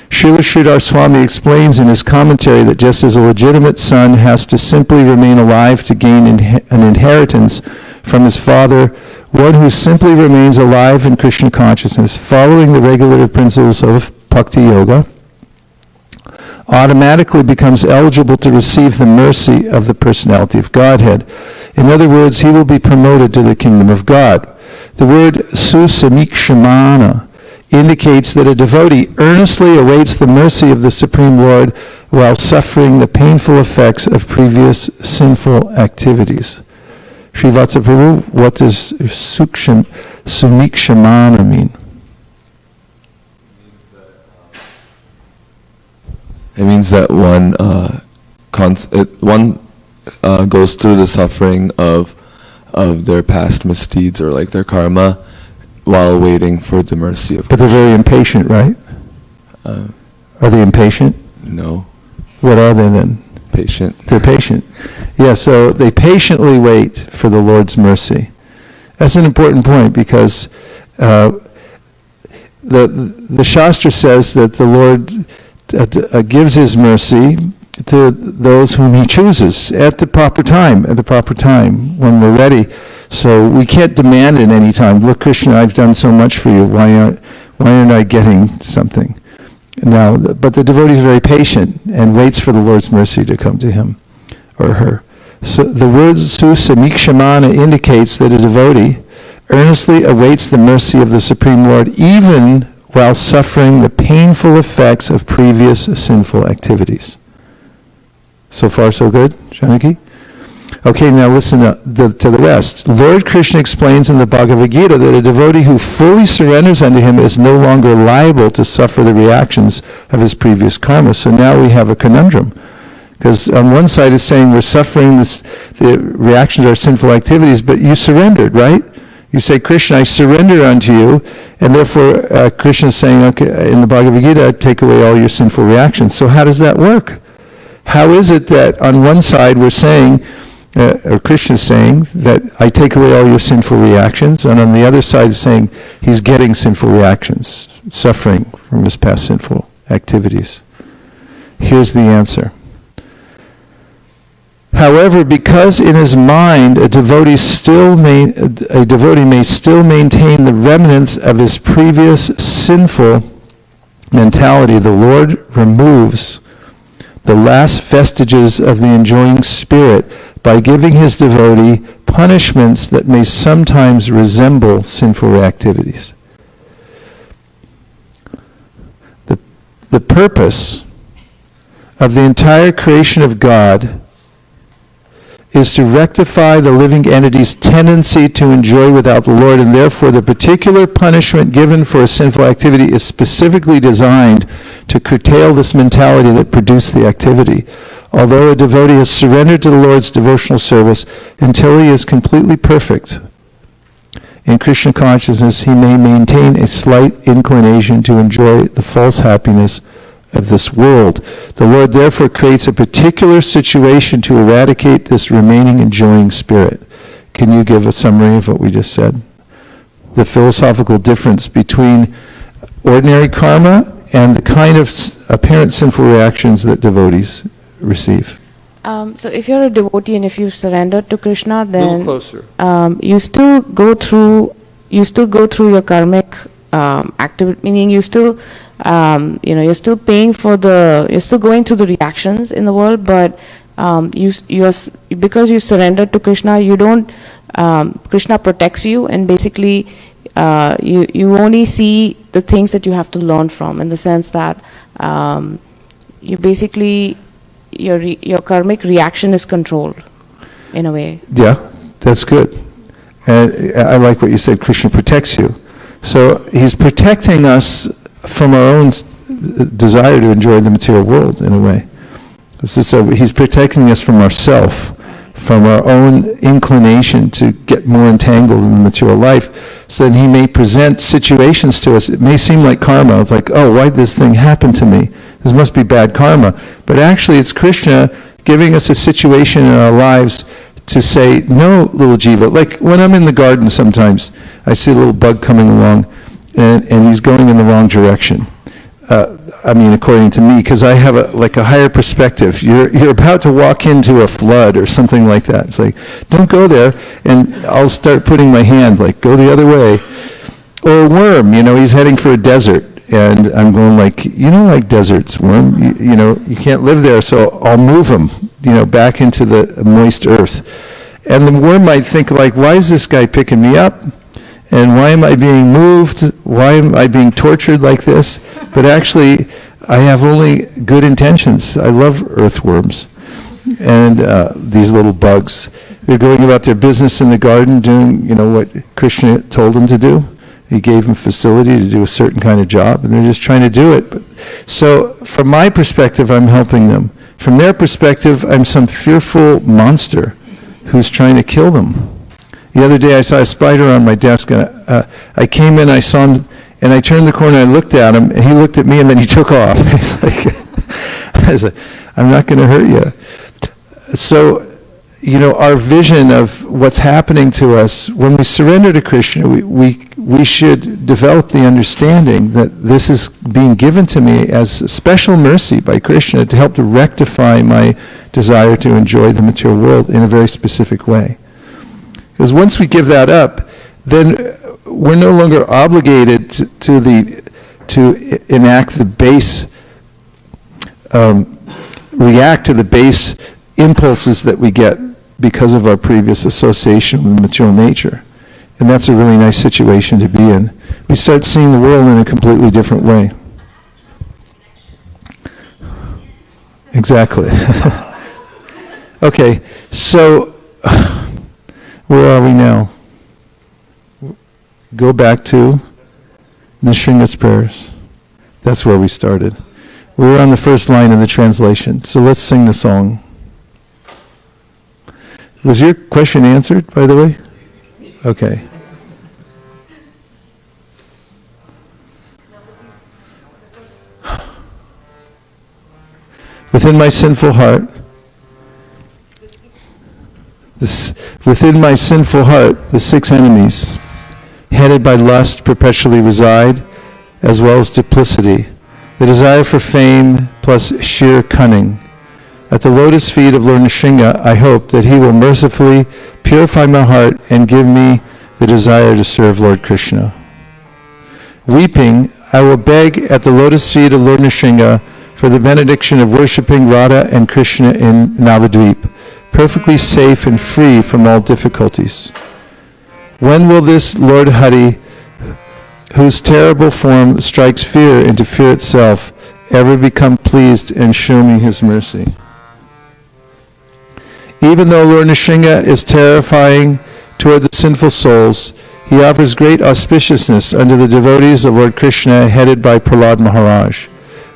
Srila Sridhar Swami explains in his commentary that just as a legitimate son has to simply remain alive to gain an inheritance from his father, one who simply remains alive in Krishna consciousness, following the regulative principles of Bhakti Yoga, automatically becomes eligible to receive the mercy of the personality of Godhead. In other words, he will be promoted to the kingdom of God. The word susamikshamana indicates that a devotee earnestly awaits the mercy of the Supreme Lord while suffering the painful effects of previous sinful activities. Srivatsa Prabhu, what does sumikshamana mean? It means that one goes through the suffering of their past misdeeds or like their karma while waiting for the mercy of. But they're very impatient, right? Are they impatient? No. What are they then? Patient. They're patient. Yeah, so they patiently wait for the Lord's mercy. That's an important point because the Shastra says that the Lord gives His mercy to those whom He chooses at the proper time, when we're ready. So we can't demand it any time. Look, Krishna, I've done so much for you. Why aren't I getting something? Now, but the devotee is very patient and waits for the Lord's mercy to come to him or her. So the word susamikshamana indicates that a devotee earnestly awaits the mercy of the Supreme Lord even while suffering the painful effects of previous sinful activities. So far, so good, Janaki? Okay, now listen to the rest. Lord Krishna explains in the Bhagavad-Gita that a devotee who fully surrenders unto Him is no longer liable to suffer the reactions of his previous karma. So now we have a conundrum. Because on one side it's saying we're suffering the reactions of our sinful activities, but you surrendered, right? You say, Krishna, I surrender unto you, and therefore Krishna is saying, okay, in the Bhagavad-Gita, take away all your sinful reactions. So how does that work? How is it that on one side we're saying, or Krishna is saying, that I take away all your sinful reactions, and on the other side is saying he's getting sinful reactions, suffering from his past sinful activities? Here's the answer. However, because in his mind a devotee may still maintain the remnants of his previous sinful mentality, the Lord removes the last vestiges of the enjoying spirit by giving his devotee punishments that may sometimes resemble sinful activities. The purpose of the entire creation of God is to rectify the living entity's tendency to enjoy without the Lord, and therefore the particular punishment given for a sinful activity is specifically designed to curtail this mentality that produced the activity. Although a devotee has surrendered to the Lord's devotional service until he is completely perfect in Krishna consciousness, he may maintain a slight inclination to enjoy the false happiness of this world. The Lord therefore creates a particular situation to eradicate this remaining enjoying spirit. Can you give a summary of what we just said? The philosophical difference between ordinary karma and the kind of apparent sinful reactions that devotees receive. So if you're a devotee and if you've surrendered to Krishna, then closer. You still go through your karmic activity, meaning you still you're still paying for you're still going through the reactions in the world, but because you surrendered to Krishna, you don't, Krishna protects you, and basically you only see the things that you have to learn from, in the sense that you basically, your karmic reaction is controlled in a way. Yeah, that's good. And I like what you said, Krishna protects you. So he's protecting us from our own desire to enjoy the material world, in a way. He's protecting us from ourself, from our own inclination to get more entangled in the material life, so that he may present situations to us. It may seem like karma. It's like, oh, why did this thing happen to me? This must be bad karma. But actually it's Krishna giving us a situation in our lives to say, no, little jiva. Like when I'm in the garden sometimes, I see a little bug coming along, and he's going in the wrong direction. According to me, because I have a higher perspective. You're about to walk into a flood or something like that. It's like, don't go there, and I'll start putting my hand, like, go the other way. Or a worm, he's heading for a desert, and I'm going like, you don't like deserts, worm. You can't live there, so I'll move him, back into the moist earth. And the worm might think like, why is this guy picking me up? And why am I being moved? Why am I being tortured like this? But actually, I have only good intentions. I love earthworms and these little bugs. They're going about their business in the garden, doing, what Krishna told them to do. He gave them facility to do a certain kind of job, and they're just trying to do it. So from my perspective, I'm helping them. From their perspective, I'm some fearful monster who's trying to kill them. The other day I saw a spider on my desk, and I came in, I saw him, and I turned the corner and I looked at him, and he looked at me, and then he took off. I was like, I'm not going to hurt you. So, our vision of what's happening to us, when we surrender to Krishna, we should develop the understanding that this is being given to me as a special mercy by Krishna to help to rectify my desire to enjoy the material world in a very specific way. Because once we give that up, then we're no longer obligated to enact the base, react to the base impulses that we get because of our previous association with material nature. And that's a really nice situation to be in. We start seeing the world in a completely different way. Exactly. Okay, so where are we now? Go back to Nrsinga's prayers. That's where we started. We were on the first line of the translation. So let's sing the song. Was your question answered, by the way? Okay. Within my sinful heart, the six enemies, headed by lust, perpetually reside, as well as duplicity, the desire for fame plus sheer cunning. At the lotus feet of Lord Nrsinga, I hope that he will mercifully purify my heart and give me the desire to serve Lord Krishna. Weeping, I will beg at the lotus feet of Lord Nrsinga for the benediction of worshipping Radha and Krishna in Navadvip, perfectly safe and free from all difficulties. When will this Lord Hari, whose terrible form strikes fear into fear itself, ever become pleased and show me his mercy? Even though Lord Nrsinga is terrifying toward the sinful souls, he offers great auspiciousness unto the devotees of Lord Krishna headed by Prahlad Maharaj.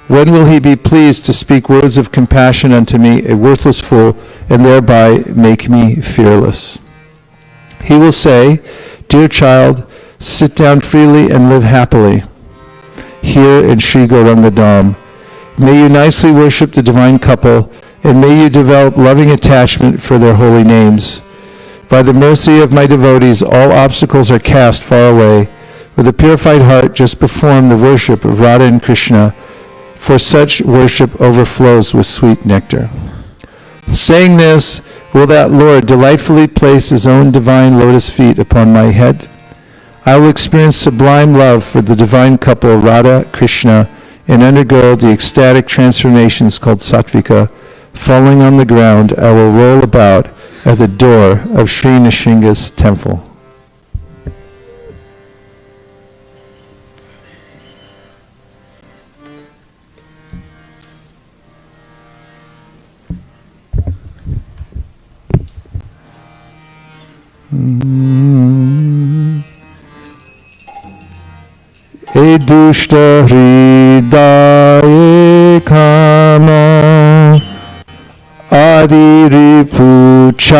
When will he be pleased to speak words of compassion unto me, a worthless fool, and thereby make me fearless? He will say, Dear child, sit down freely and live happily here in Sri Gauranga Dham. May you nicely worship the divine couple, and may you develop loving attachment for their holy names. By the mercy of my devotees, all obstacles are cast far away. With a purified heart, just perform the worship of Radha and Krishna, for such worship overflows with sweet nectar. Saying this, will that Lord delightfully place his own divine lotus feet upon my head? I will experience sublime love for the divine couple Radha, Krishna, and undergo the ecstatic transformations called Sattvika. Falling on the ground, I will roll about at the door of Sri Nrsinga's temple. E dushta hridaye kama adi ripuchaya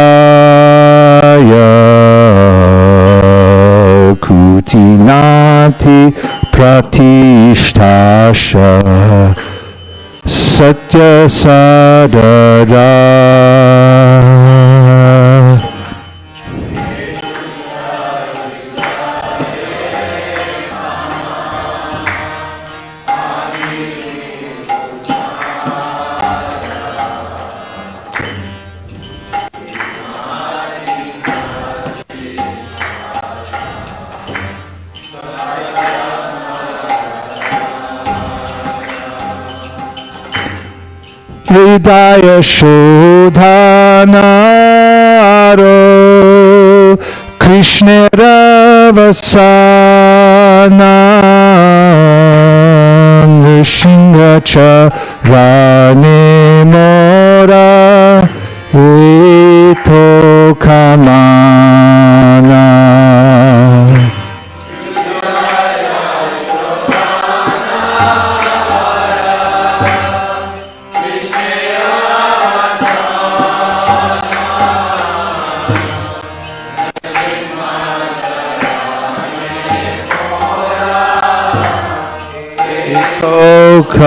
kutinati pratishtasha satya sadara. Hridaya Shodhanaro Krishna Ravasana Nrsinga Charane Mora Etoka Kokamana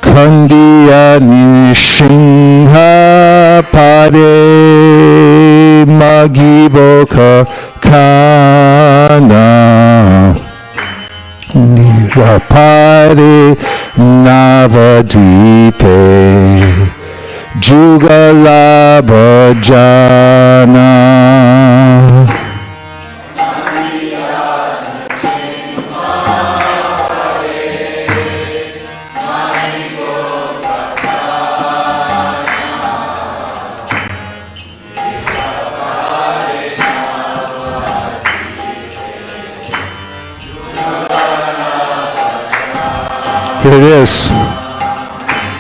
Kandiya Nishingha Pade Magiboka Kana Nirapare Navadvipe Jugalabhajana Here it is.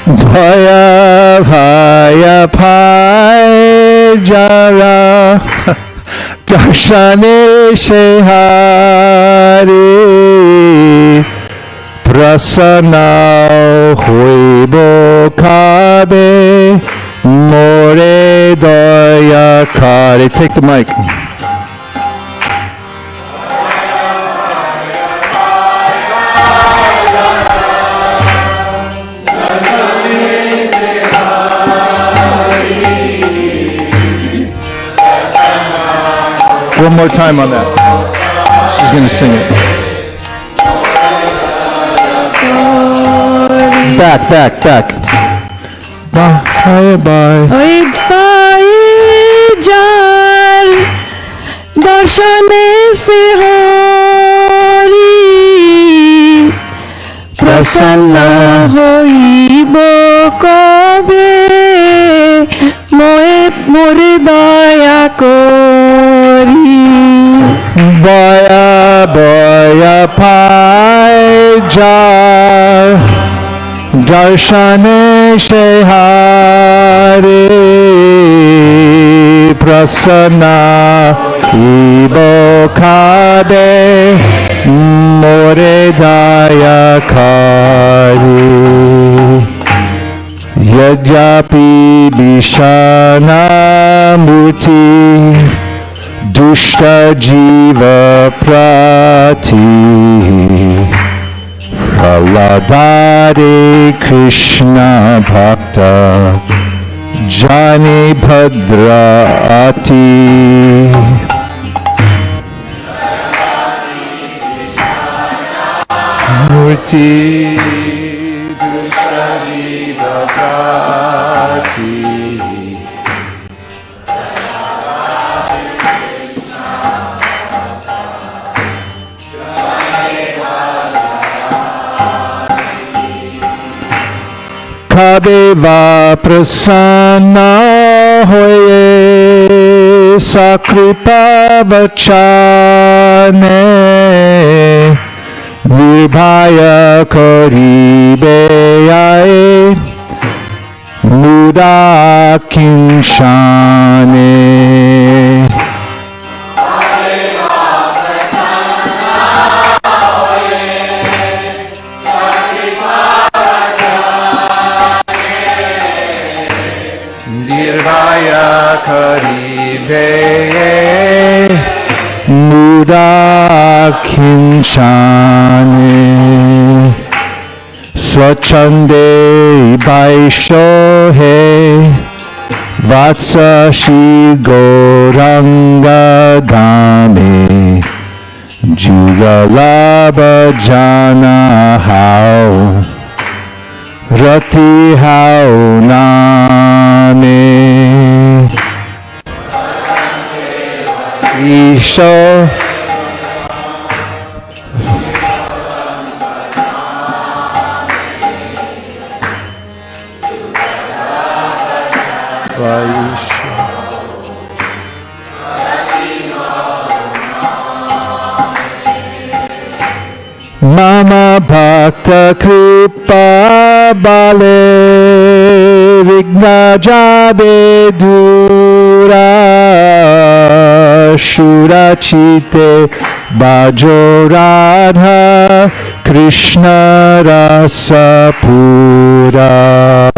Bhaya Bhaya Pai Jara Darshane Shehari Prasana Huibo Kabe More Daya Kare. Take the mic. One more time on that. She's going to sing it. Back. Bye, bye. Oy bye jar darshane se hari prasanna hoibo kabe more daya kori. Baya Baya Pai Jar Darshane Shehari Prasanna Ibo Kabe More Daya Kari Yadyapi Bishana Murti Dushta Jiva Prati Praladare Krishna Bhakta Jani Bhadra Ati Murti Dushta Jiva Prati Kabeva prasanna hoye sakripa vachane nirbhaya karibe aye muda kinshane. Nirvaya karibe muda kinchane swachande vaishohe vatsa shi goranga dame jugalabha jana how rati how name Isha Mama Bhakta Kripa Bale Vigna Jabe Dura Shurachite Bajo Radha Krishna Rasa Pura.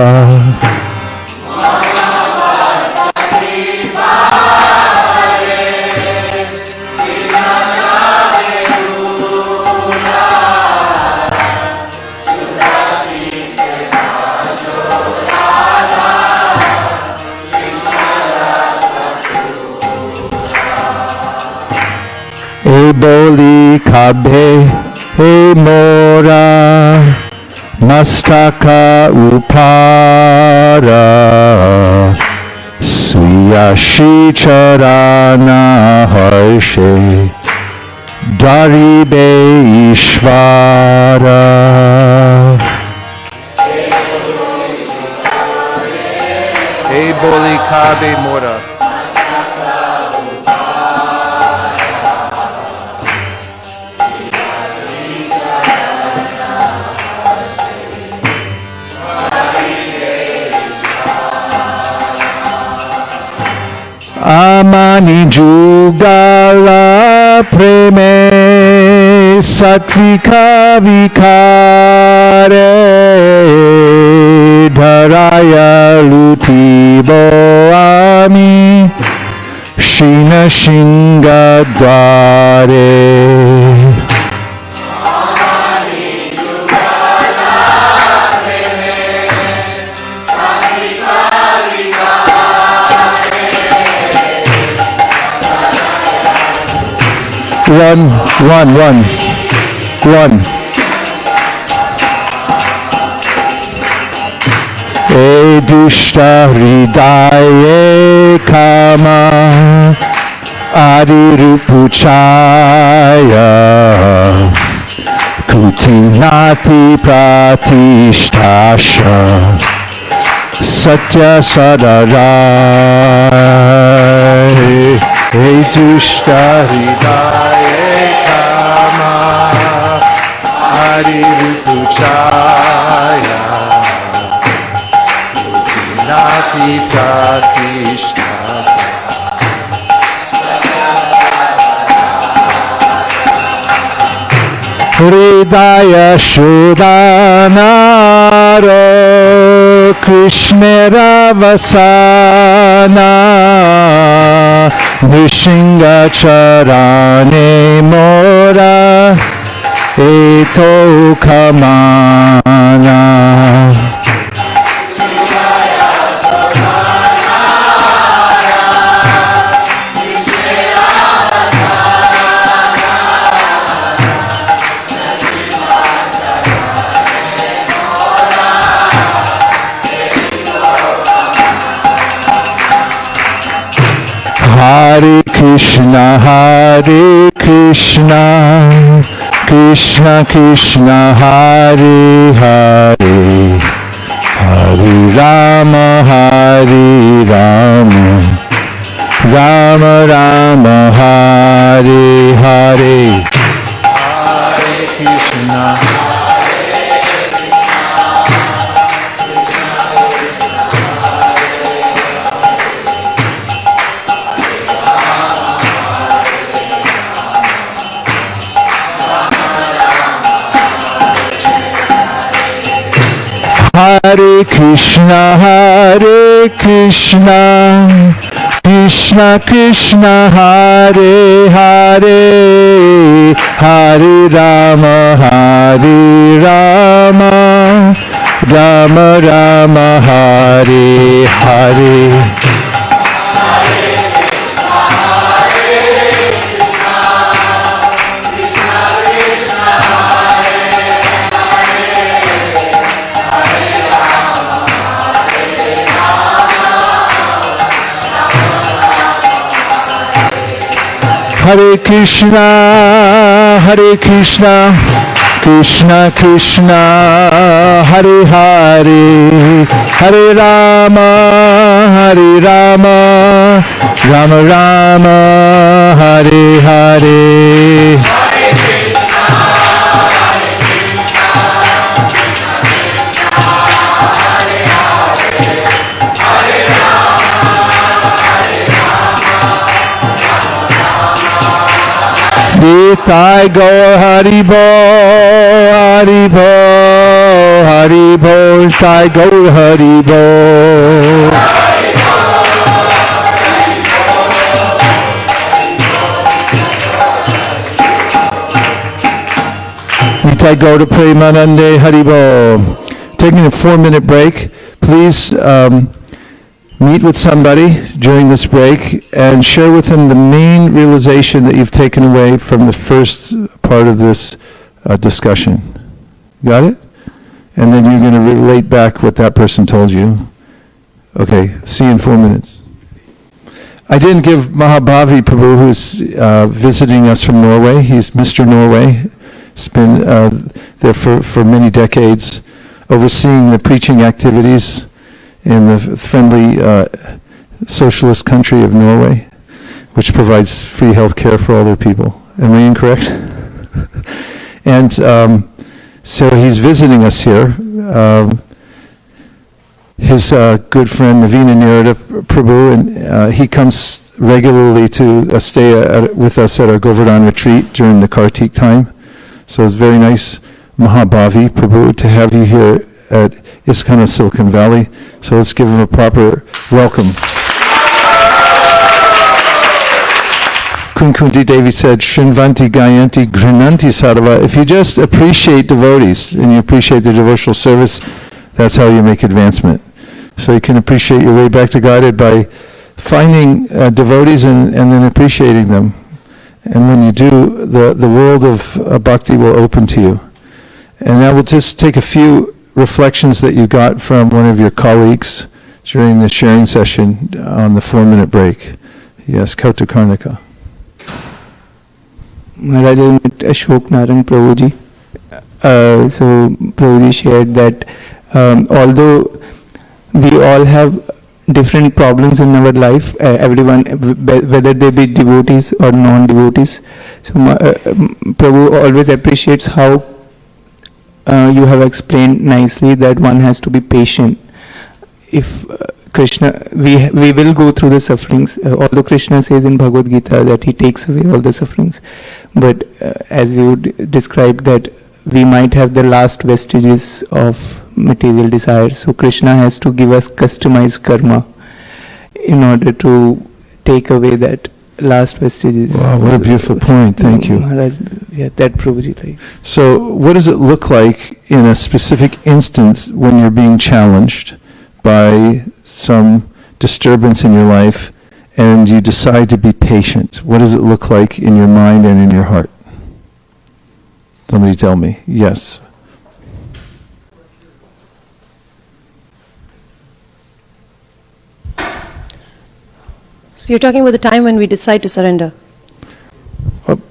boli kabe he mora mastaka upara swiyashi charana harshe daribe ishvara. He boli kabe mora. Amani jugala preme satvika vikare dharaya lutibo ami shina shinga dare. One. E dushta hridaye kama adirupuchaya kutinati pratistasha satya sadarai. He dushta hridaye kama adirupuchaya kutinati pratistasha. Hridaya Shudanaro Krishnera Vasana Nishinga Charane Mora Eto Kamana. Hare Krishna, Krishna Krishna, Hare Hare, Hare Rama, Rama Rama, Hare Hare. Hare Krishna. Hare Krishna, Krishna Krishna, Hare Hare, Hare Rama, Rama Rama, Hare Hare. Hare Krishna, Krishna Krishna, Hare Hare, Hare Rama, Rama Rama, Hare Hare. Nitai Gaur Haribo, Haribo, Haribo, Nitai Gaur Haribo. Nitai Gaur Premanande Haribo. Taking a 4-minute break. Please meet with somebody during this break and share with them the main realization that you've taken away from the first part of this discussion. Got it? And then you're going to relate back what that person told you. Okay, see you in 4 minutes. I didn't give Mahabhavi Prabhu, who's visiting us from Norway. He's Mr. Norway. He's been there for many decades, overseeing the preaching activities in the friendly socialist country of Norway, which provides free health care for all their people. Am I incorrect? And so he's visiting us here. His good friend Navina Nirada Prabhu, and he comes regularly to stay with us at our Govardhan retreat during the Kartik time. So it's very nice, Mahabhavi Prabhu, to have you here at ISKCON of Silicon Valley. So let's give him a proper welcome. Kunkunti Devi said, Shrinvanti Gayanti Grinanti Sarva. If you just appreciate devotees and you appreciate the devotional service, that's how you make advancement. So you can appreciate your way back to Godhead by finding devotees and then appreciating them. And when you do, the world of bhakti will open to you. And now we'll just take a few reflections that you got from one of your colleagues during the sharing session on the 4-minute break. Yes, Kautakarnika. Maharaj, I met Ashok Narang Prabhuji. So Prabhuji shared that although we all have different problems in our life, everyone, whether they be devotees or non-devotees. So Prabhu always appreciates how you have explained nicely that one has to be patient. If Krishna, we will go through the sufferings, although Krishna says in Bhagavad-Gita that he takes away all the sufferings. But as you described that we might have the last vestiges of material desire. So Krishna has to give us customized karma in order to take away that last vestiges. Wow, what a beautiful point. Thank you. Maharaj, yeah, that Prabhuji. Right. So what does it look like in a specific instance when you're being challenged by some disturbance in your life and you decide to be patient? What does it look like in your mind and in your heart? Somebody tell me. Yes. So you're talking about the time when we decide to surrender?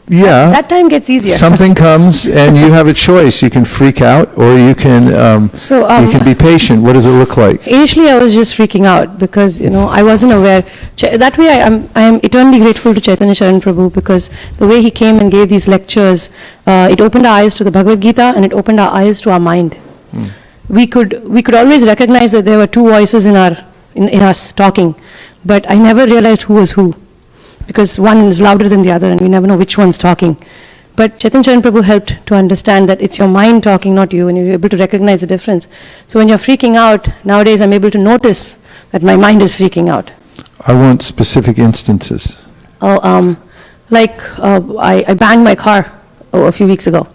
Yeah. That time gets easier. Something comes and you have a choice. You can freak out or you can you can be patient. What does it look like? Initially, I was just freaking out because, I wasn't aware. That way, I am eternally grateful to Chaitanya Sharan Prabhu because the way he came and gave these lectures, it opened our eyes to the Bhagavad-Gita and it opened our eyes to our mind. We could always recognize that there were two voices in us talking, but I never realized who was who, because one is louder than the other and we never know which one's talking. But Chaitanya Charan Prabhu helped to understand that it's your mind talking, not you, and you're able to recognize the difference. So when you're freaking out, nowadays I'm able to notice that my mind is freaking out. I want specific instances. I banged my car a few weeks ago.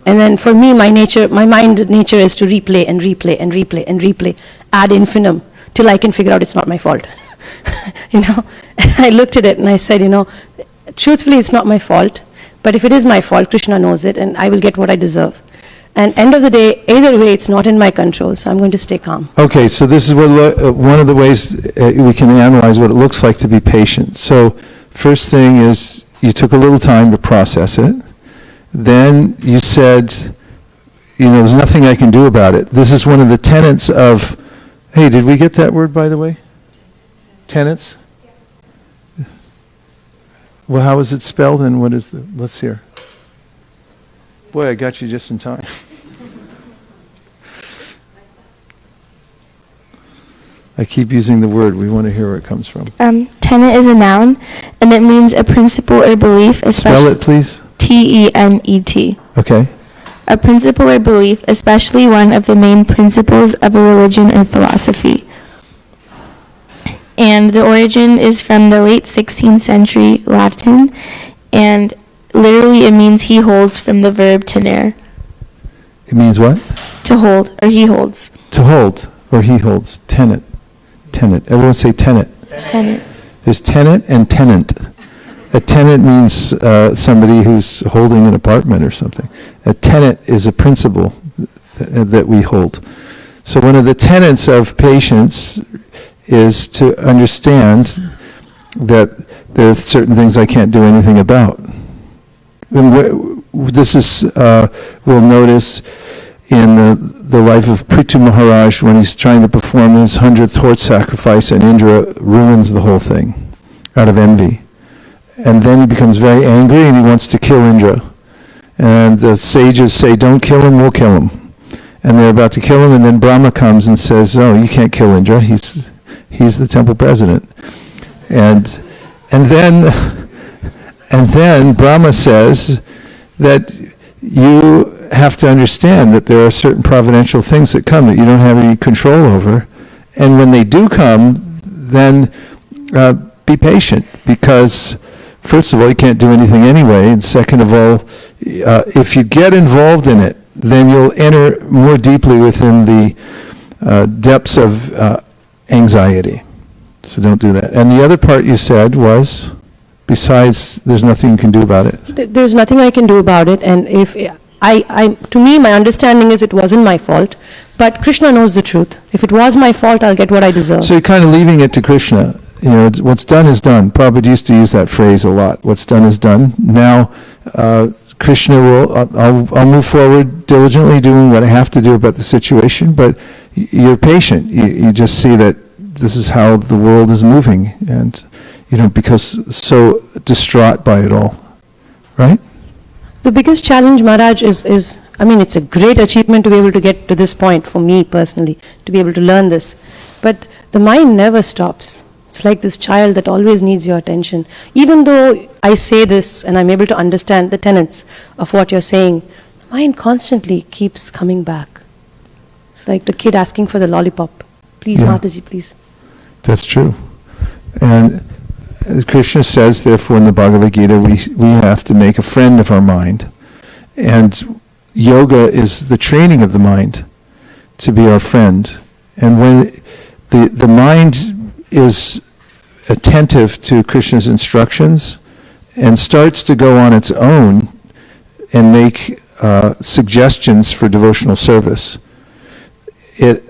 And then for me, my mind nature is to replay and replay and replay and replay ad infinitum till I can figure out it's not my fault. And I looked at it and I said, truthfully, it's not my fault. But if it is my fault, Krishna knows it and I will get what I deserve. And end of the day, either way, it's not in my control. So I'm going to stay calm. Okay, so this is one of the ways we can analyze what it looks like to be patient. So first thing is you took a little time to process it. Then you said, there's nothing I can do about it. This is one of the tenets of, hey, did we get that word, by the way? Tenets? Well, how is it spelled and what is let's hear. Boy, I got you just in time. I keep using the word. We want to hear where it comes from. Tenet is a noun, and it means a principle or belief. Spell it, please. T-E-N-E-T. Okay. A principle or belief, especially one of the main principles of a religion or philosophy. And the origin is from the late 16th century Latin, and literally it means he holds from the verb tenere. It means what? To hold, or he holds. To hold, or he holds. Tenet. Tenet. Everyone say tenet. Tenet. There's tenant and tenant. A tenant means somebody who's holding an apartment or something. A tenet is a principle that we hold. So one of the tenets of patience is to understand that there are certain things I can't do anything about. And this is, we'll notice in the life of Prithu Maharaj when he's trying to perform his 100th horse sacrifice, and Indra ruins the whole thing out of envy. And then he becomes very angry and he wants to kill Indra. And the sages say, don't kill him, we'll kill him. And they're about to kill him, and then Brahma comes and says, oh, you can't kill Indra, he's the temple president. And then Brahma says that you have to understand that there are certain providential things that come that you don't have any control over. And when they do come, then be patient, because first of all, you can't do anything anyway, and second of all, if you get involved in it, then you'll enter more deeply within the depths of anxiety. So don't do that. And the other part you said was, besides, there's nothing you can do about it. There's nothing I can do about it, and if to me, my understanding is it wasn't my fault, but Krishna knows the truth. If it was my fault, I'll get what I deserve. So you're kind of leaving it to Krishna. You know, what's done is done. Prabhupada used to use that phrase a lot. What's done is done. Now, Krishna will, I'll move forward diligently doing what I have to do about the situation, but you're patient. You just see that this is how the world is moving, and you don't become so distraught by it all, right? The biggest challenge, Maharaj, is, I mean, it's a great achievement to be able to get to this point for me personally, to be able to learn this. But the mind never stops. It's like this child that always needs your attention. Even though I say this and I'm able to understand the tenets of what you're saying, the mind constantly keeps coming back. It's like the kid asking for the lollipop. Please, Yeah. Mataji, please. That's true. And Krishna says, therefore, in the Bhagavad-Gita, we have to make a friend of our mind. And yoga is the training of the mind to be our friend. And when the mind is attentive to Krishna's instructions and starts to go on its own and make suggestions for devotional service, it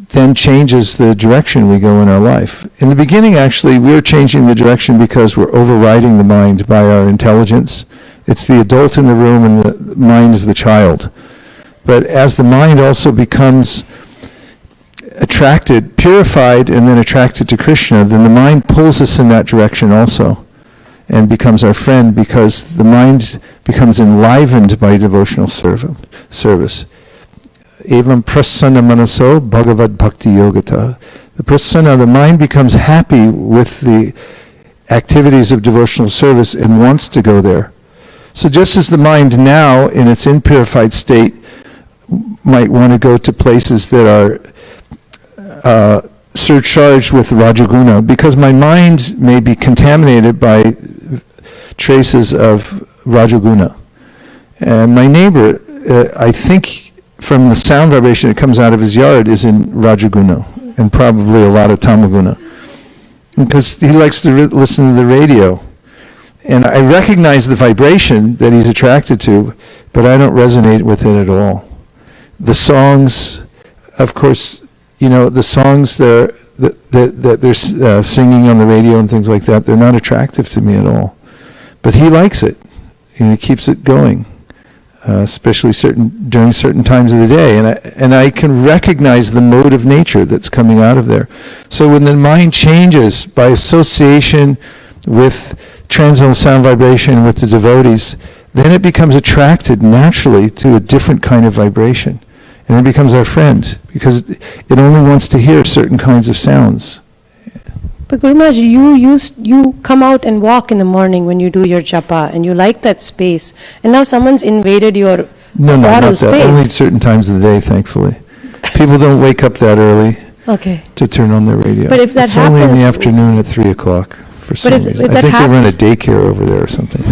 then changes the direction we go in our life. In the beginning, actually, we're changing the direction because we're overriding the mind by our intelligence. It's the adult in the room and the mind is the child. But as the mind also becomes attracted, purified, and then attracted to Krishna, then the mind pulls us in that direction also and becomes our friend, because the mind becomes enlivened by devotional service. Evam prasanna manaso bhagavad bhakti yogata. The prasanna, the mind becomes happy with the activities of devotional service and wants to go there. So just as the mind now, in its impurified state, might want to go to places that are surcharged with Rajaguna, because my mind may be contaminated by traces of Rajaguna. And my neighbor, I think from the sound vibration that comes out of his yard, is in Rajaguna, and probably a lot of Tamaguna, because he likes to listen to the radio. And I recognize the vibration that he's attracted to, but I don't resonate with it at all. The songs, of course, you know, the songs that they're singing on the radio and things like that, they're not attractive to me at all. But he likes it, and he keeps it going, especially during certain times of the day. And I can recognize the mode of nature that's coming out of there. So when the mind changes by association with transcendental sound vibration with the devotees, then it becomes attracted naturally to a different kind of vibration. And it becomes our friend, because it only wants to hear certain kinds of sounds. But Guru Maharaj, you come out and walk in the morning when you do your japa, and you like that space. And now someone's invaded your No, not oral that. Only space. certain times of the day, thankfully. People don't wake up that early Okay. to turn on their radio. But if that it's only in the happens- afternoon at 3 o'clock for some if reason. that I think they run a happens- daycare over there or something.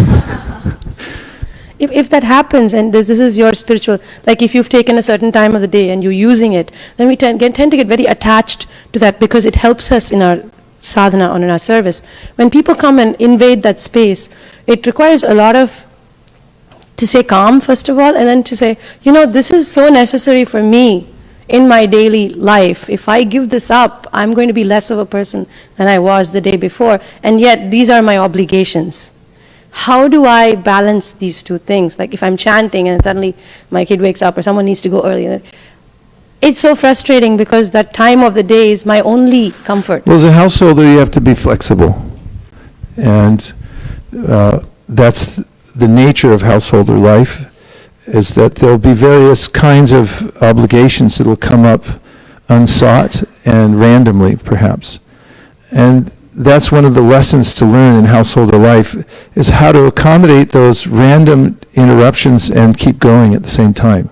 if that happens, and this is your spiritual, like if you've taken a certain time of the day and you're using it, then we tend to get very attached to that because it helps us in our sadhana or in our service. When people come and invade that space, it requires a lot of, to stay calm first of all, and then to say, this is so necessary for me in my daily life. If I give this up, I'm going to be less of a person than I was the day before, and yet these are my obligations. How do I balance these two things? Like if I'm chanting and suddenly my kid wakes up or someone needs to go early, it's so frustrating because that time of the day is my only comfort. Well, as a householder, you have to be flexible. And that's the nature of householder life, is that there'll be various kinds of obligations that will come up unsought and randomly, perhaps. And that's one of the lessons to learn in householder life, is how to accommodate those random interruptions and keep going at the same time.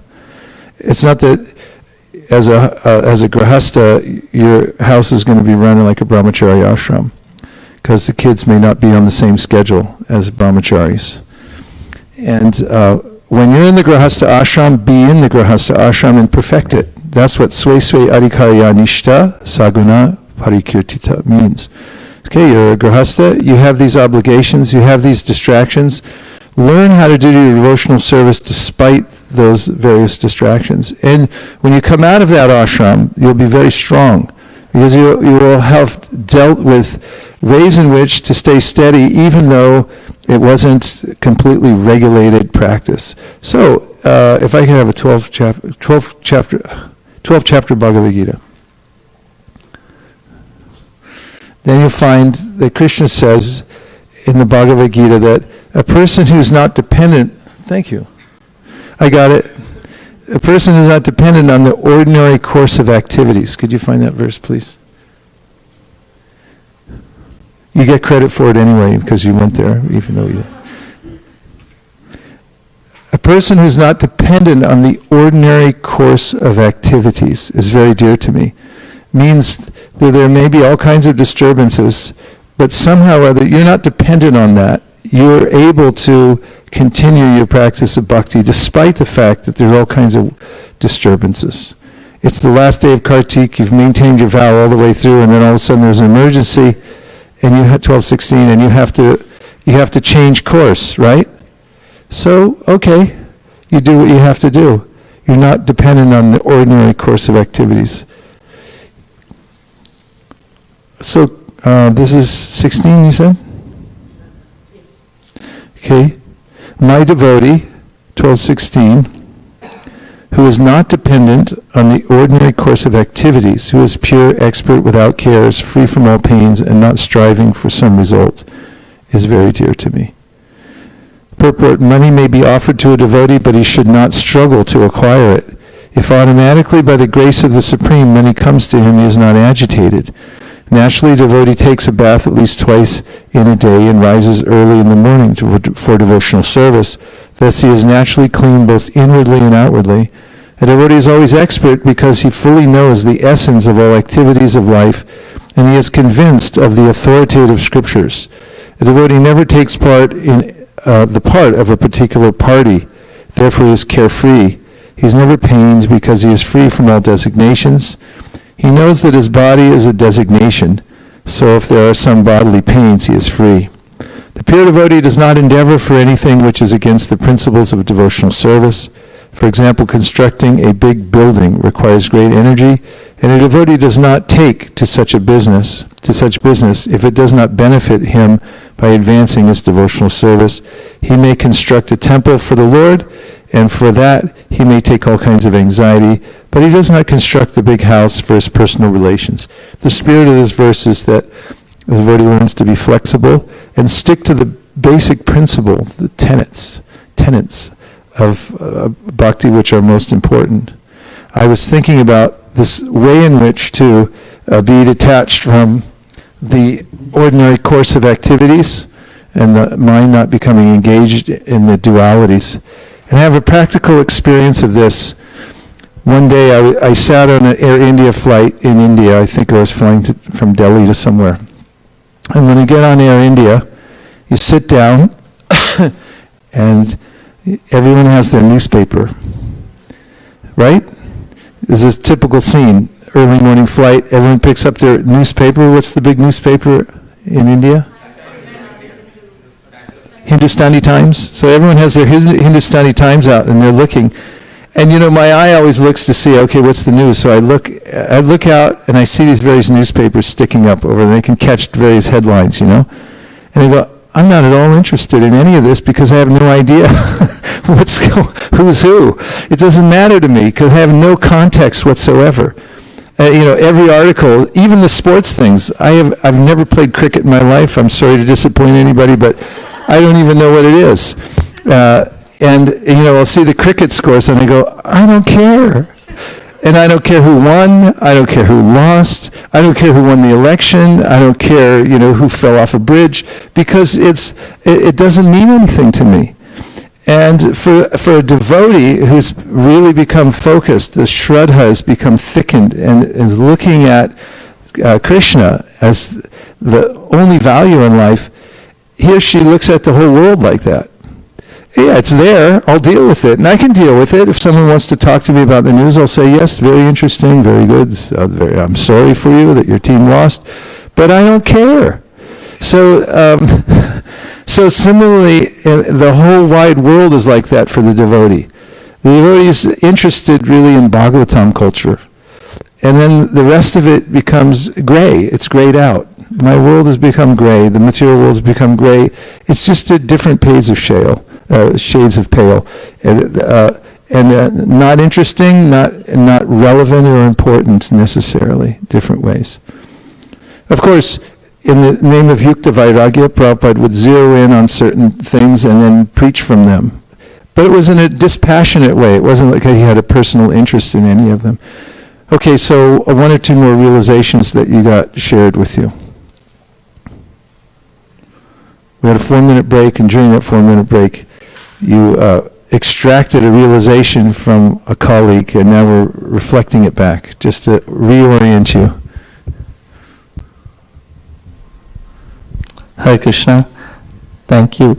It's not that as a grahastha, your house is going to be running like a brahmachari ashram, because the kids may not be on the same schedule as brahmacharis. And when you're in the grahastha ashram, be in the grahastha ashram and perfect it. That's what swe swe adhikarya nishta saguna parikirtita means. Okay, you're a grahastha, you have these obligations, you have these distractions. Learn how to do your devotional service despite those various distractions. And when you come out of that ashram, you'll be very strong, because you will have dealt with ways in which to stay steady even though it wasn't completely regulated practice. So, if I could have a 12 chapter Bhagavad-Gita. Then you'll find that Krishna says in the Bhagavad-Gita that a person who's not dependent, thank you, I got it. A person who's not dependent on the ordinary course of activities. Could you find that verse, please? You get credit for it anyway because you went there, even though you... A person who's not dependent on the ordinary course of activities is very dear to me. Means that there may be all kinds of disturbances, but somehow or other you're not dependent on that. You're able to continue your practice of bhakti despite the fact that there are all kinds of disturbances. It's the last day of Kartik, you've maintained your vow all the way through, and then all of a sudden there's an emergency, and you had 12:16, and you have to change course, right? So, okay, you do what you have to do. You're not dependent on the ordinary course of activities. So, this is 16, you said? Okay. My devotee, 12:16, who is not dependent on the ordinary course of activities, who is pure, expert, without cares, free from all pains, and not striving for some result, is very dear to me. Purport: money may be offered to a devotee, but he should not struggle to acquire it. If automatically, by the grace of the Supreme, money comes to him, he is not agitated. Naturally, a devotee takes a bath at least twice in a day and rises early in the morning for devotional service. Thus he is naturally clean both inwardly and outwardly. A devotee is always expert because he fully knows the essence of all activities of life, and he is convinced of the authoritative scriptures. A devotee never takes part in the part of a particular party, therefore he is carefree. He is never pained because he is free from all designations. He knows that his body is a designation, so if there are some bodily pains, he is free. The pure devotee does not endeavor for anything which is against the principles of devotional service. For example, constructing a big building requires great energy, and a devotee does not take to such business if it does not benefit him by advancing his devotional service. He may construct a temple for the Lord, and for that he may take all kinds of anxiety, but he does not construct the big house for his personal relations. The spirit of this verse is that the devotee learns to be flexible and stick to the basic principle, the tenets of bhakti, which are most important. I was thinking about this way in which to be detached from the ordinary course of activities and the mind not becoming engaged in the dualities. And I have a practical experience of this. One day I sat on an Air India flight in India. I think I was flying from Delhi to somewhere. And when you get on Air India, you sit down and Everyone has their newspaper, right? This is a typical scene. Early morning flight, everyone picks up their newspaper. What's the big newspaper in India? Hindustani Times. So everyone has their Hindustani Times out and they're looking. And you know, my eye always looks to see, okay, what's the news? So I look out and I see these various newspapers sticking up over, and they can catch various headlines, you know. And I go, I'm not at all interested in any of this because I have no idea who's who. It doesn't matter to me because I have no context whatsoever. You know, every article, even the sports things. I've never played cricket in my life. I'm sorry to disappoint anybody, but I don't even know what it is. And, you know, I'll see the cricket scores and I go, I don't care. And I don't care who won. I don't care who lost. I don't care who won the election. I don't care, you know, who fell off a bridge, because it doesn't mean anything to me. And for a devotee who's really become focused, the Shraddha has become thickened and is looking at Krishna as the only value in life, he or she looks at the whole world like that. Yeah, it's there, I'll deal with it. And I can deal with it. If someone wants to talk to me about the news, I'll say, yes, very interesting, very good. I'm sorry for you that your team lost, but I don't care. So similarly, the whole wide world is like that for the devotee. The devotee is interested really in Bhagavatam culture. And then the rest of it becomes gray. It's grayed out. My world has become gray. The material world has become gray. It's just a different shades of pale. And not interesting, not relevant or important necessarily, different ways. Of course, in the name of Yukta Vairagya, Prabhupada would zero in on certain things and then preach from them. But it was in a dispassionate way. It wasn't like he had a personal interest in any of them. Okay, so one or two more realizations that you got shared with you. We had a 4-minute break, and during that 4-minute break, you extracted a realization from a colleague, and now we're reflecting it back, just to reorient you. Hare Krishna. Thank you.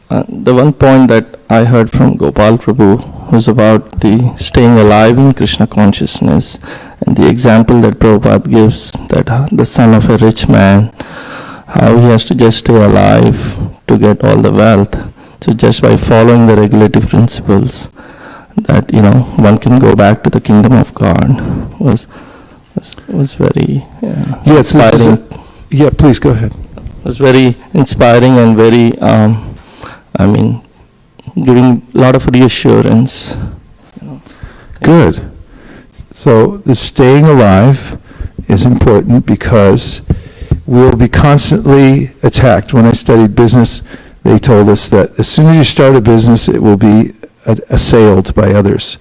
The one point that I heard from Gopal Prabhu was about the staying alive in Krishna consciousness, and the example that Prabhupada gives, that the son of a rich man, how he has to just stay alive to get all the wealth. So just by following the regulative principles, that, you know, one can go back to the kingdom of God was very inspiring. Yeah, please go ahead. Was very inspiring and very, giving a lot of reassurance. You know. Good. So the staying alive is important because we'll be constantly attacked. When I studied business, they told us that as soon as you start a business, it will be assailed by others.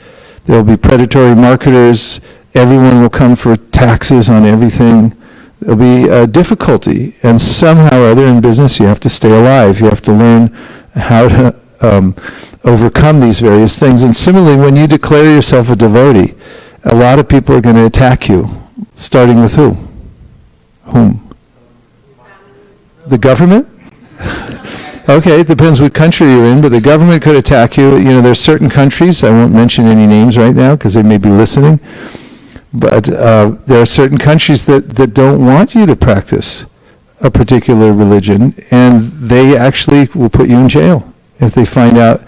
There will be predatory marketers. Everyone will come for taxes on everything. There'll be difficulty, and somehow or other in business you have to stay alive. You have to learn how to overcome these various things. And similarly, when you declare yourself a devotee, a lot of people are going to attack you, starting with who? Whom? The government? Okay, it depends what country you're in, but the government could attack you. You know, there's certain countries, I won't mention any names right now because they may be listening, but there are certain countries that don't want you to practice a particular religion, and they actually will put you in jail if they find out,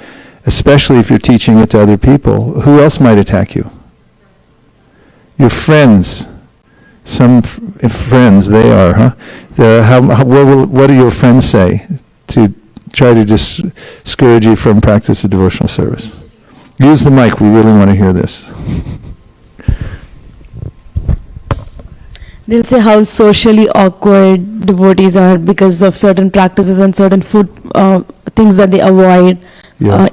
especially if you're teaching it to other people. Who else might attack you? Your friends. Some friends, they are, huh? What do your friends say to try to discourage you from practice of devotional service? Use the mic, we really want to hear this. They'll say how socially awkward devotees are because of certain practices and certain food things that they avoid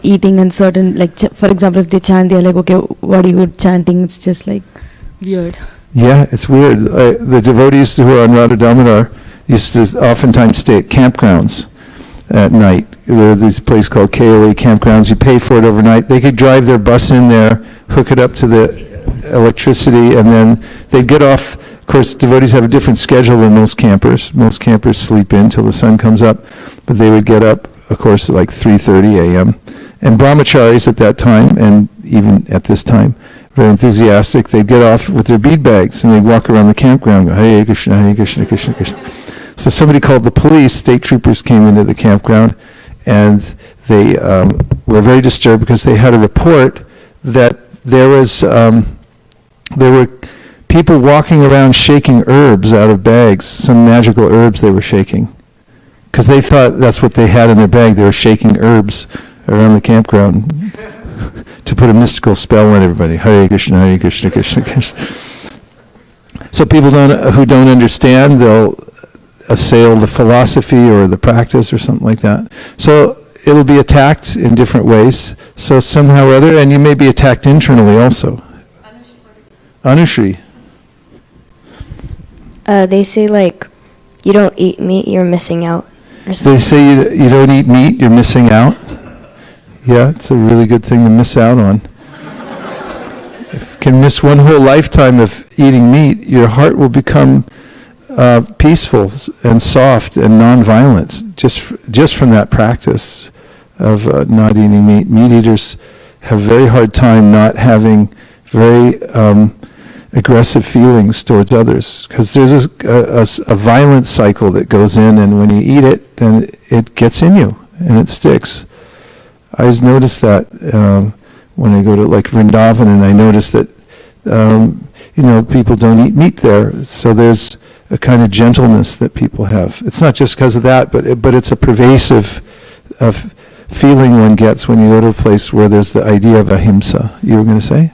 eating, and certain, like, for example, if they chant, they're like, okay, what are you chanting? It's just like weird. Yeah, it's weird. The devotees who are on Radha Damodar used to oftentimes stay at campgrounds at night. There are these places called KOA campgrounds. You pay for it overnight. They could drive their bus in there, hook it up to the electricity, and then they'd get off. Of course, devotees have a different schedule than most campers. Most campers sleep in till the sun comes up, but they would get up, of course, at like 3:30 a.m., And brahmacharis at that time, and even at this time, very enthusiastic, they'd get off with their bead bags and they'd walk around the campground, go, Hare Krishna, Hare Krishna, Krishna Krishna. So somebody called the police, state troopers came into the campground, and they were very disturbed because they had a report that there were people walking around shaking herbs out of bags, some magical herbs they were shaking. Because they thought that's what they had in their bag. They were shaking herbs around the campground to put a mystical spell on everybody. Hare Krishna, Hare Krishna, Krishna Krishna. So people who don't understand, they'll assail the philosophy or the practice or something like that. So it'll be attacked in different ways. So somehow or other, and you may be attacked internally also. Anushri. They say like, you don't eat meat, you're missing out. Or something. They say you don't eat meat, you're missing out. Yeah, it's a really good thing to miss out on. If you can miss one whole lifetime of eating meat, your heart will become peaceful and soft and non-violent just from that practice of not eating meat. Meat eaters have a very hard time not having very aggressive feelings towards others, because there's a violent cycle that goes in, and when you eat it, then it gets in you and it sticks. I always notice that when I go to like Vrindavan, and I notice that people don't eat meat there, so there's a kind of gentleness that people have. It's not just because of that, but it's a pervasive feeling one gets when you go to a place where there's the idea of ahimsa. You were going to say?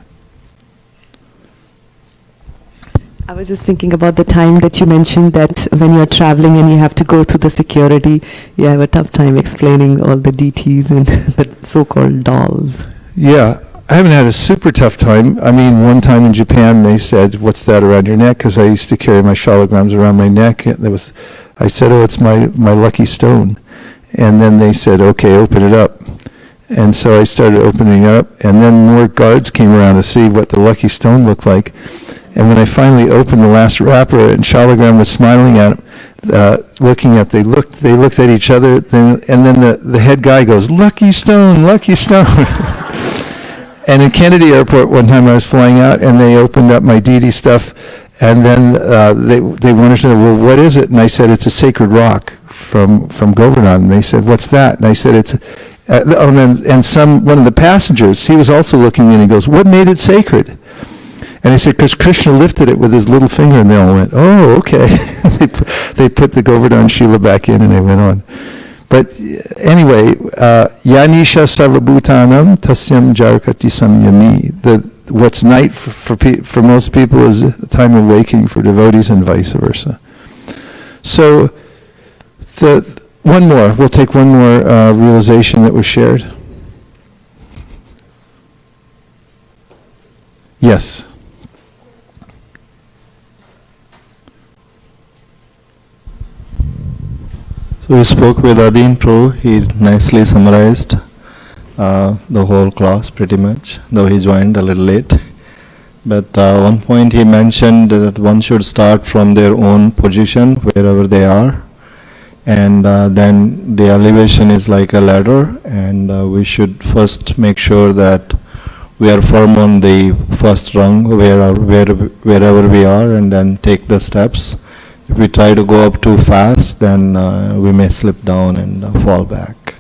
I was just thinking about the time that you mentioned that when you're traveling and you have to go through the security, you have a tough time explaining all the deities and the so-called dolls. Yeah, I haven't had a super tough time. I mean, one time in Japan they said, "What's that around your neck?" Because I used to carry my shalagrams around my neck. And I said, "Oh, it's my lucky stone." And then they said, "Okay, open it up." And so I started opening it up, and then more guards came around to see what the lucky stone looked like. And when I finally opened the last wrapper, and Shalagram was smiling at him, they looked at each other, and then the head guy goes, "Lucky stone, lucky stone." And in Kennedy Airport one time I was flying out, and they opened up my deity stuff, and then they wanted to know, "Well, what is it?" And I said, "It's a sacred rock from Govardhan." And they said, "What's that?" And I said, "It's..." one of the passengers, he was also looking in, he goes, "What made it sacred?" And I said, "Because Krishna lifted it with his little finger," and they all went, "Oh, okay." They put the Govardhan Shila back in, and they went on. But anyway, Yanisha Sarvabhutanam Tasyam Jarakati Samyami. What's night for most people is a time of waking for devotees, and vice versa. So, we'll take one more realization that was shared. Yes. So we spoke with Adin Pro. He nicely summarized the whole class pretty much, though he joined a little late. But one point he mentioned that one should start from their own position wherever they are, and then the elevation is like a ladder, and we should first make sure that we are firm on the first rung wherever we are, and then take the steps. If we try to go up too fast, then we may slip down and fall back.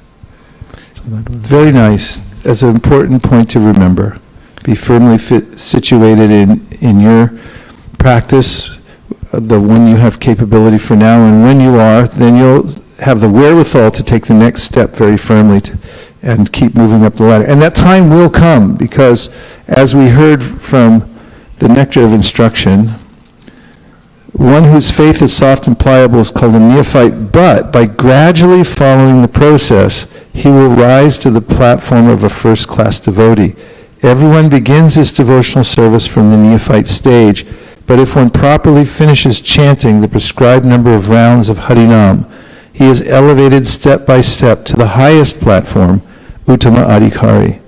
So that was very nice. That's an important point to remember. Be firmly situated in your practice, the one you have capability for now, and when you are, then you'll have the wherewithal to take the next step very firmly and keep moving up the ladder. And that time will come, because as we heard from the nectar of instruction, one whose faith is soft and pliable is called a neophyte, but by gradually following the process, he will rise to the platform of a first-class devotee. Everyone begins his devotional service from the neophyte stage, but if one properly finishes chanting the prescribed number of rounds of Harinam, he is elevated step by step to the highest platform, Uttama Adhikari.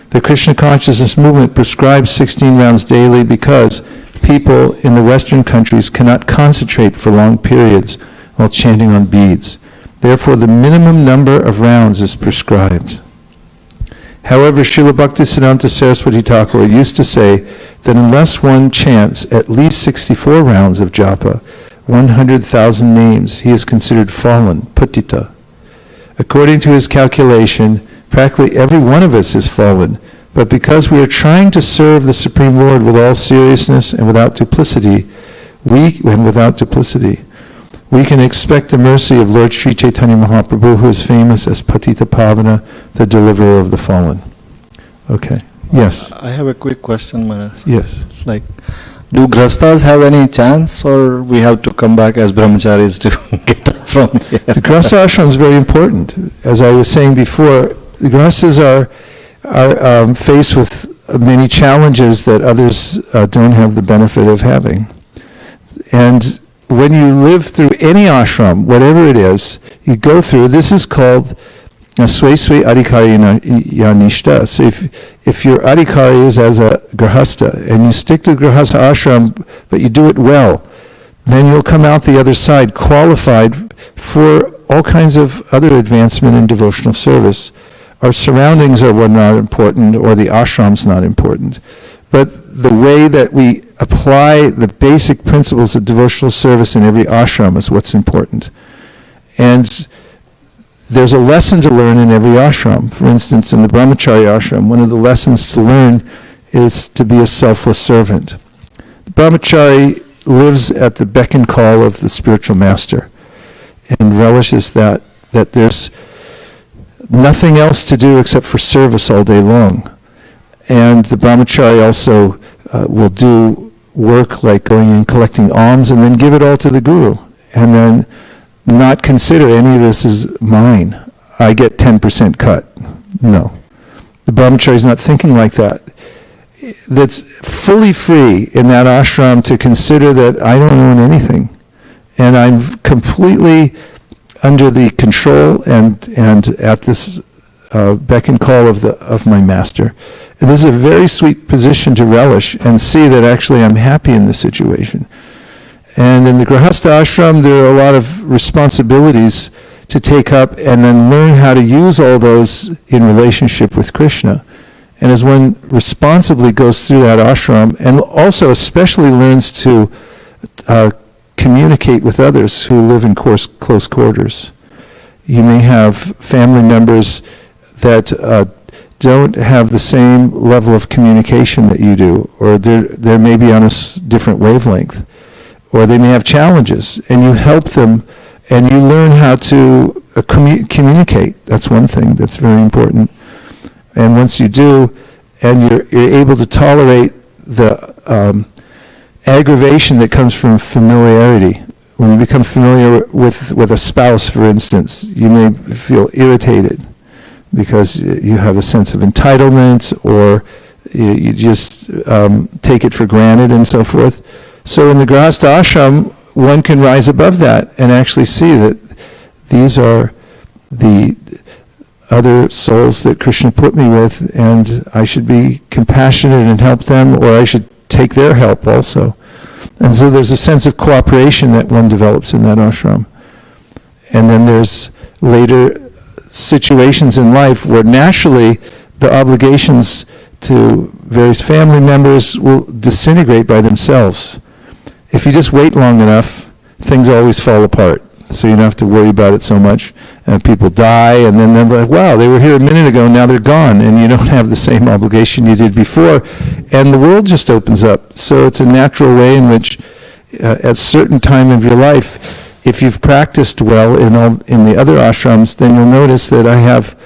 The Krishna consciousness movement prescribes 16 rounds daily because people in the Western countries cannot concentrate for long periods while chanting on beads. Therefore, the minimum number of rounds is prescribed. However, Srila Bhaktisiddhanta Saraswati Thakur used to say that unless one chants at least 64 rounds of japa, 100,000 names, he is considered fallen, patita. According to his calculation, practically every one of us is fallen, but because we are trying to serve the Supreme Lord with all seriousness and without duplicity, we can expect the mercy of Lord Sri Chaitanya Mahaprabhu, who is famous as Patita Pavana, the deliverer of the fallen. Okay. Yes. I have a quick question, Maharaj. Yes. It's like, do Grastas have any chance, or we have to come back as brahmacharis to get up from here? The Grahastha ashram is very important. As I was saying before, the Grahasthas are faced with many challenges that others don't have the benefit of having. And when you live through any ashram, whatever it is, you go through, this is called Sway Sway Adhikari Yanishta. So if your adhikari is as a Grahastha, and you stick to Grahastha ashram, but you do it well, then you'll come out the other side qualified for all kinds of other advancement in devotional service. Our surroundings are not important, or the ashram's not important. But the way that we apply the basic principles of devotional service in every ashram is what's important. And there's a lesson to learn in every ashram. For instance, in the brahmachari ashram, one of the lessons to learn is to be a selfless servant. The brahmachari lives at the beck and call of the spiritual master and relishes that there's nothing else to do except for service all day long. And the brahmachari also will do work like going and collecting alms and then give it all to the guru, and then not consider any of this is mine. I get 10% cut. No. The brahmachari is not thinking like that. That's fully free in that ashram to consider that I don't own anything, and I'm completely under the control and at this beck and call of my master. And this is a very sweet position to relish and see that actually I'm happy in this situation. And in the Grahastha ashram, there are a lot of responsibilities to take up and then learn how to use all those in relationship with Krishna. And as one responsibly goes through that ashram, and also especially learns to communicate with others who live in close quarters. You may have family members that don't have the same level of communication that you do, or they're maybe on a different wavelength, or they may have challenges, and you help them, and you learn how to communicate. That's one thing that's very important. And once you do, and you're able to tolerate the aggravation that comes from familiarity. When you become familiar with a spouse, for instance, you may feel irritated because you have a sense of entitlement, or you just take it for granted and so forth. So in the Grahastha ashram, one can rise above that and actually see that these are the other souls that Krishna put me with, and I should be compassionate and help them, or I should take their help also. And so there's a sense of cooperation that one develops in that ashram. And then there's later situations in life where naturally the obligations to various family members will disintegrate by themselves. If you just wait long enough, things always fall apart. So you don't have to worry about it so much. And people die, and then they're like, wow, they were here a minute ago, now they're gone, and you don't have the same obligation you did before. And the world just opens up. So it's a natural way in which, at a certain time of your life, if you've practiced well in the other ashrams, then you'll notice that I have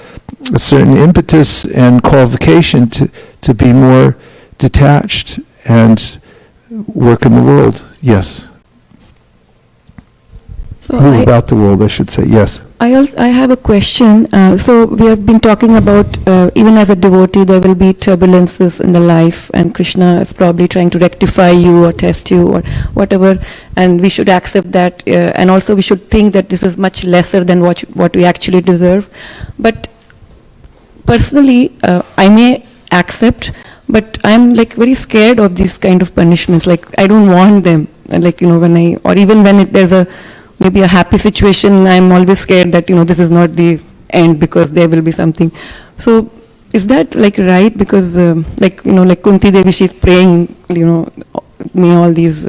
a certain impetus and qualification to be more detached and work in the world. Yes. So Move about the world, I should say. Yes. I have a question. So we have been talking about, even as a devotee, there will be turbulences in the life, and Krishna is probably trying to rectify you or test you or whatever, and we should accept that, and also we should think that this is much lesser than what we actually deserve. But personally, I may accept, but I'm like very scared of these kind of punishments. Like I don't want them. Like, or even when there's maybe a happy situation, I'm always scared that, this is not the end, because there will be something. So is that like right? Because like Kunti Devi, she's praying, may all these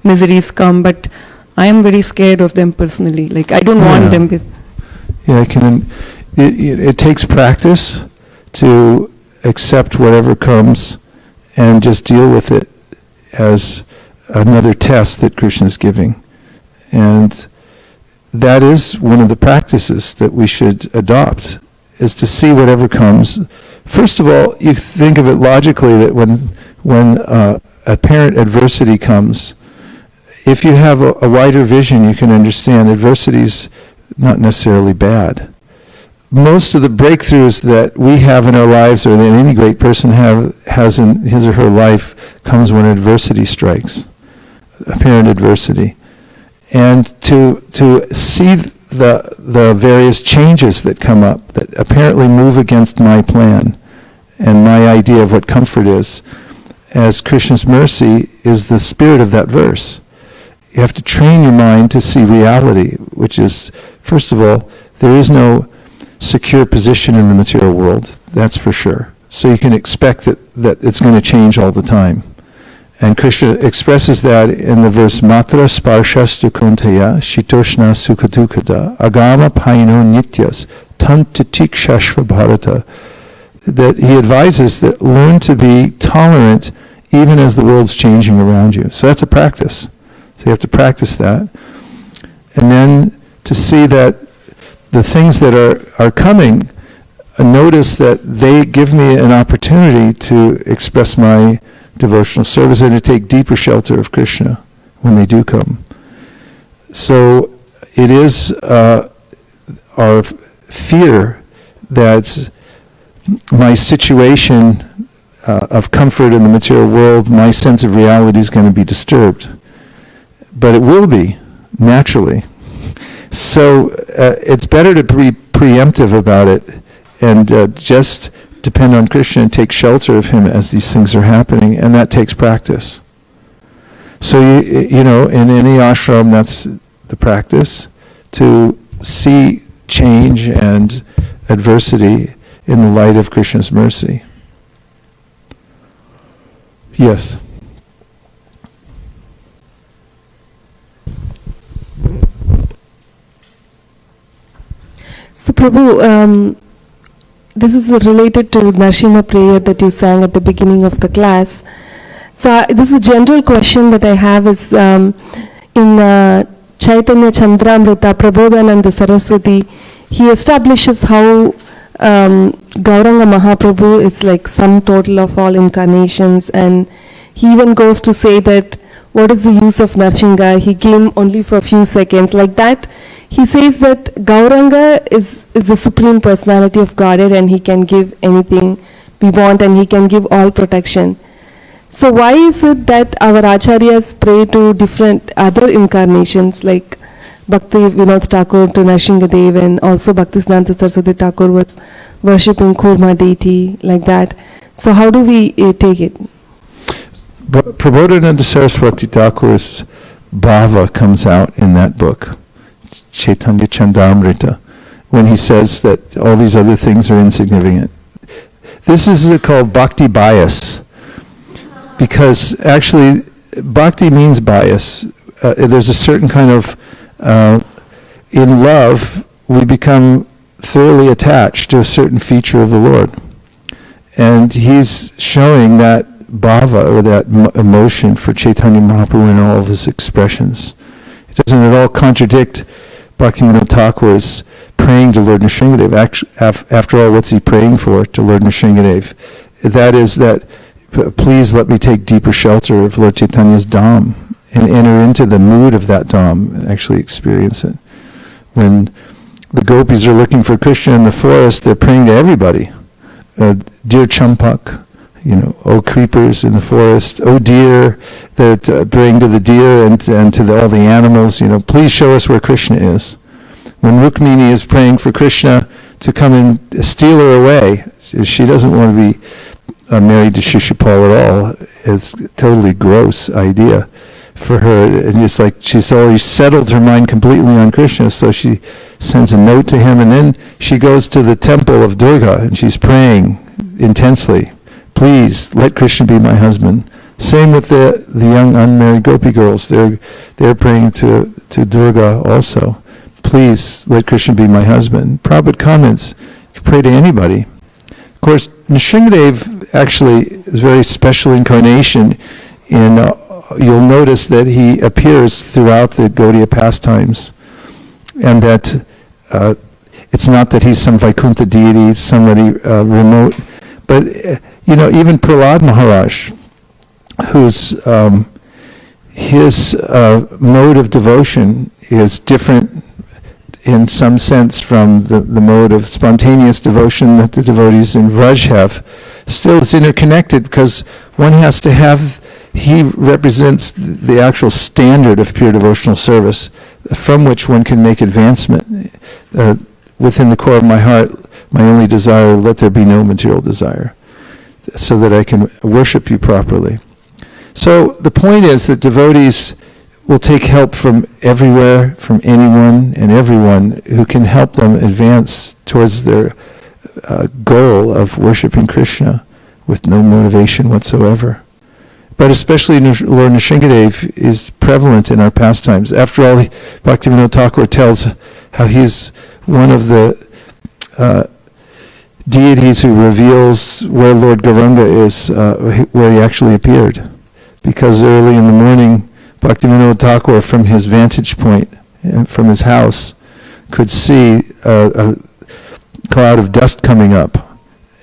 miseries come, but I am very scared of them personally. Like I don't want them. Yeah, it takes practice to accept whatever comes and just deal with it as another test that Krishna is giving. And that is one of the practices that we should adopt, is to see whatever comes. First of all, you think of it logically that when apparent adversity comes, if you have a wider vision, you can understand adversity is not necessarily bad. Most of the breakthroughs that we have in our lives, or that any great person has in his or her life, comes when adversity strikes, apparent adversity. And to see the various changes that come up that apparently move against my plan and my idea of what comfort is, as Krishna's mercy is the spirit of that verse. You have to train your mind to see reality, which is, first of all, there is no secure position in the material world, that's for sure. So you can expect that it's going to change all the time. And Krishna expresses that in the verse, Matra sparshas dukunteya shitoshna sukadukada agama paino nityas tantatikshashva bharata. That he advises that learn to be tolerant even as the world's changing around you. So that's a practice. So you have to practice that. And then to see that the things that are coming, notice that they give me an opportunity to express my devotional service and to take deeper shelter of Krishna when they do come. So it is our fear that my situation of comfort in the material world, my sense of reality is going to be disturbed. But it will be, naturally. So it's better to be preemptive about it and just depend on Krishna and take shelter of him as these things are happening, and that takes practice. So in any ashram, that's the practice, to see change and adversity in the light of Krishna's mercy. Yes. So Prabhu, this is related to Narsimha prayer that you sang at the beginning of the class. So this is a general question that I have is in Chaitanya Chandramrita, Prabodhananda Saraswati, he establishes how Gauranga Mahaprabhu is like sum total of all incarnations, and he even goes to say that what is the use of Narsingha, he came only for a few seconds, like that. He says that Gauranga is the supreme personality of Godhead and he can give anything we want and he can give all protection. So why is it that our acharyas pray to different other incarnations like Bhakti Vinod Thakur to Narsinghadev, and also Bhaktisiddhanta Saraswati Thakur was worshipping Kurma deity, like that. So how do we take it? But Prabodhananda Saraswati Thakur's bhava comes out in that book, Chaitanya Chandamrita, when he says that all these other things are insignificant. This is called Bhakti Bias, because actually Bhakti means bias. There's a certain kind of, in love, we become thoroughly attached to a certain feature of the Lord. And he's showing that bhava, or that emotion, for Chaitanya Mahaprabhu in all of his expressions. It doesn't at all contradict Bhaktivinoda Thakur's praying to Lord Nrsingadev. After all, what's he praying for to Lord Nrsingadev? That is that, please let me take deeper shelter of Lord Chaitanya's Dham and enter into the mood of that Dham and actually experience it. When the gopis are looking for Krishna in the forest, they're praying to everybody. Dear Champak, O creepers in the forest, O deer, they're praying to the deer and to all the animals, please show us where Krishna is. When Rukmini is praying for Krishna to come and steal her away, she doesn't want to be married to Shishupal at all. It's a totally gross idea for her. And it's like she's already settled her mind completely on Krishna, so she sends a note to him, and then she goes to the temple of Durga and she's praying intensely. Please, let Krishna be my husband. Same with the young unmarried gopi girls. They're praying to Durga also. Please, let Krishna be my husband. Prabhupada comments, you can pray to anybody. Of course, Nrsimhadev actually is a very special incarnation you'll notice that he appears throughout the Gaudiya pastimes, and that it's not that he's some Vaikuntha deity, somebody remote, but even Prahlad Maharaj, whose his mode of devotion is different in some sense from the mode of spontaneous devotion that the devotees in Vraj have. Still, it's interconnected because one has to have. He represents the actual standard of pure devotional service from which one can make advancement. Within the core of my heart, my only desire, let there be no material desire, so that I can worship you properly. So the point is that devotees will take help from everywhere, from anyone and everyone who can help them advance towards their goal of worshiping Krishna with no motivation whatsoever. But especially Lord Nrsimhadev is prevalent in our pastimes. After all, Bhaktivinoda Thakur tells how he's one of the deities who reveals where Lord Gauranga is, where he actually appeared. Because early in the morning, Bhaktivinoda Thakur, from his vantage point, from his house, could see a cloud of dust coming up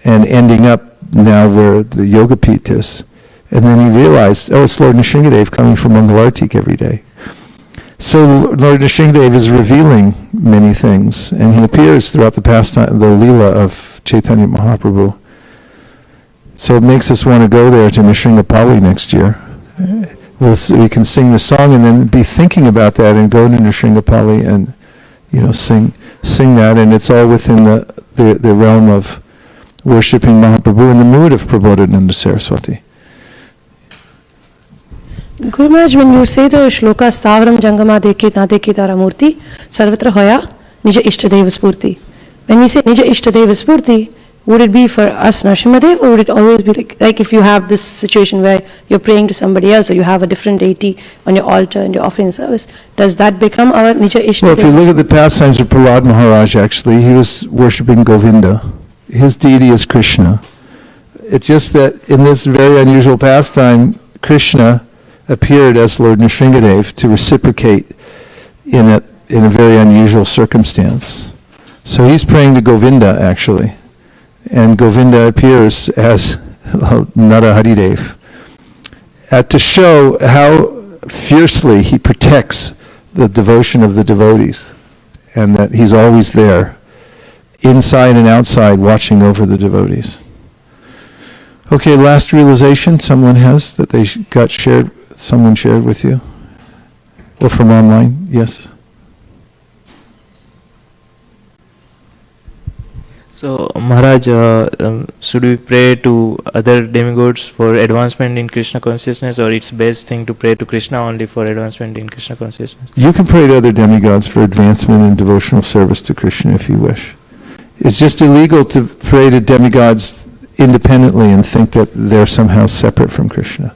and ending up now where the Yogapith is. And then he realized, it's Lord Nrsimhadev coming from Mangalartik every day. So Lord Nrsimhadev is revealing many things, and he appears throughout the pastime, the Leela of Chaitanya Mahaprabhu. So it makes us want to go there to Nrsimhapali next year. We can sing the song and then be thinking about that and go to Nrsimhapali and sing that, and it's all within the realm of worshipping Mahaprabhu in the mood of Prabodhananda Saraswati. Guru Maharaj, when you say the shloka Stavaram Jangama Dekhe Na Dekhe Tara Murti Sarvatra Hoya Nija Ishtadeva Spurti. When we say Nija Ishtadeva Spurti, would it be for us Nrsimhadev, or would it always be like if you have this situation where you're praying to somebody else, or you have a different deity on your altar and you're offering service, does that become our Nija Ishtadeva? Well, if you look at the pastimes of Prahlad Maharaj, actually, he was worshipping Govinda. His deity is Krishna. It's just that in this very unusual pastime, Krishna appeared as Lord Nrsimhadev to reciprocate in a very unusual circumstance. So he's praying to Govinda, actually. And Govinda appears as Naraharidev, to show how fiercely he protects the devotion of the devotees, and that he's always there, inside and outside, watching over the devotees. Okay, last realization someone has that they got shared, someone shared with you? Or from online? Yes? So, Maharaj, should we pray to other demigods for advancement in Krishna consciousness, or it's best thing to pray to Krishna only for advancement in Krishna consciousness? You can pray to other demigods for advancement in devotional service to Krishna if you wish. It's just illegal to pray to demigods independently and think that they're somehow separate from Krishna.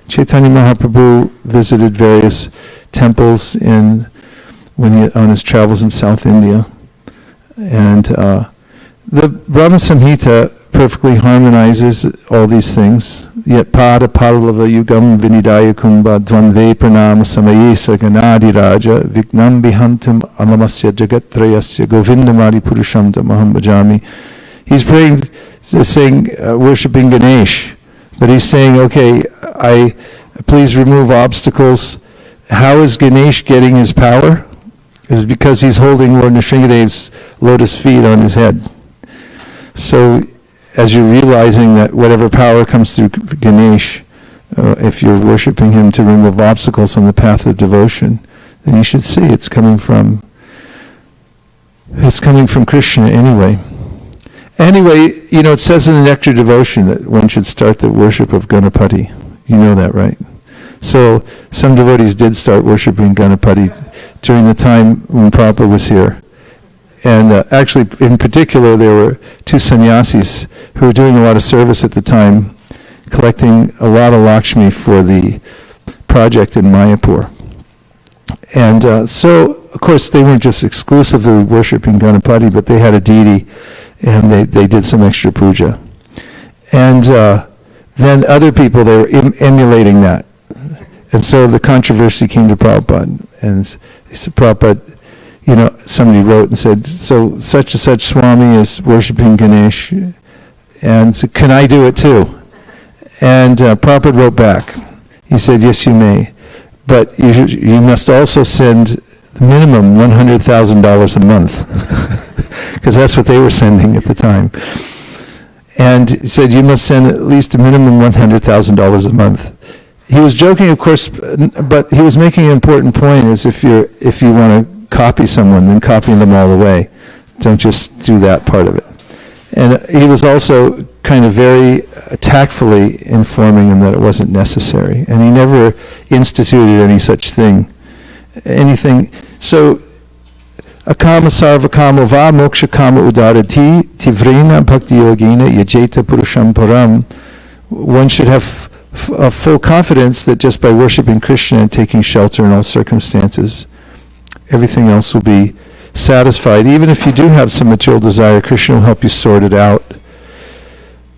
Chaitanya Mahaprabhu visited various temples on his travels in South India, and the Brahma Samhita perfectly harmonizes all these things. Yet pada pallava yugam vinidaya kumbha dvandve pranama samayesa ganadi raja vignam bihantam alamasya jagatrayasya govindamadi purusham tamaham bhajami. He's praying, worshipping Ganesh, but he's saying, okay, please remove obstacles. How is Ganesh getting his power? It's because he's holding Lord Nrsimhadev's lotus feet on his head. So, as you're realizing that whatever power comes through Ganesh, if you're worshipping him to remove obstacles on the path of devotion, then you should see it's coming from Krishna anyway. Anyway, it says in the Nectar Devotion that one should start the worship of Ganapati. You know that, right? So, some devotees did start worshipping Ganapati during the time when Prabhupada was here. And actually, in particular, there were two sannyasis who were doing a lot of service at the time, collecting a lot of Lakshmi for the project in Mayapur. And so, of course, they weren't just exclusively worshipping Ganapati, but they had a deity, and they did some extra puja. And then other people, they were emulating that. And so the controversy came to Prabhupada, and he said, Prabhupada, you know, somebody wrote and said, so such and such Swami is worshipping Ganesh, and so can I do it too? And Prabhupada wrote back. He said, yes, you may, but you must also send the minimum $100,000 a month, because that's what they were sending at the time. And he said, you must send at least a minimum $100,000 a month. He was joking, of course, but he was making an important point, is if you want to copy someone, then copy them all the way. Don't just do that part of it. And he was also kind of very tactfully informing him that it wasn't necessary. And he never instituted any such thing. Anything. So, akama sarva kama va moksha kama udarati tivrena bhakti yogina yajeta purusham param. One should have a full confidence that just by worshiping Krishna and taking shelter in all circumstances, everything else will be satisfied. Even if you do have some material desire, Krishna will help you sort it out.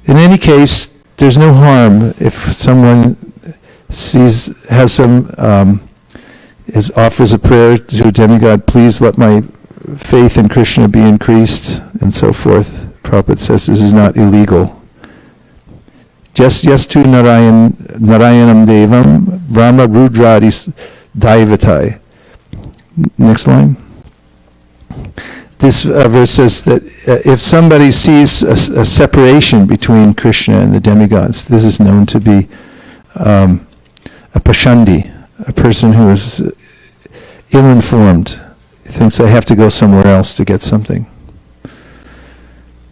In any case, there's no harm if someone offers a prayer to a demigod, please let my faith in Krishna be increased, and so forth. Prabhupada says this is not illegal. Yastu Narayanam Devam Brahma Rudradis Daivatai. Next line. This verse says that if somebody sees a separation between Krishna and the demigods, this is known to be a pashandi, a person who is ill-informed, thinks they have to go somewhere else to get something.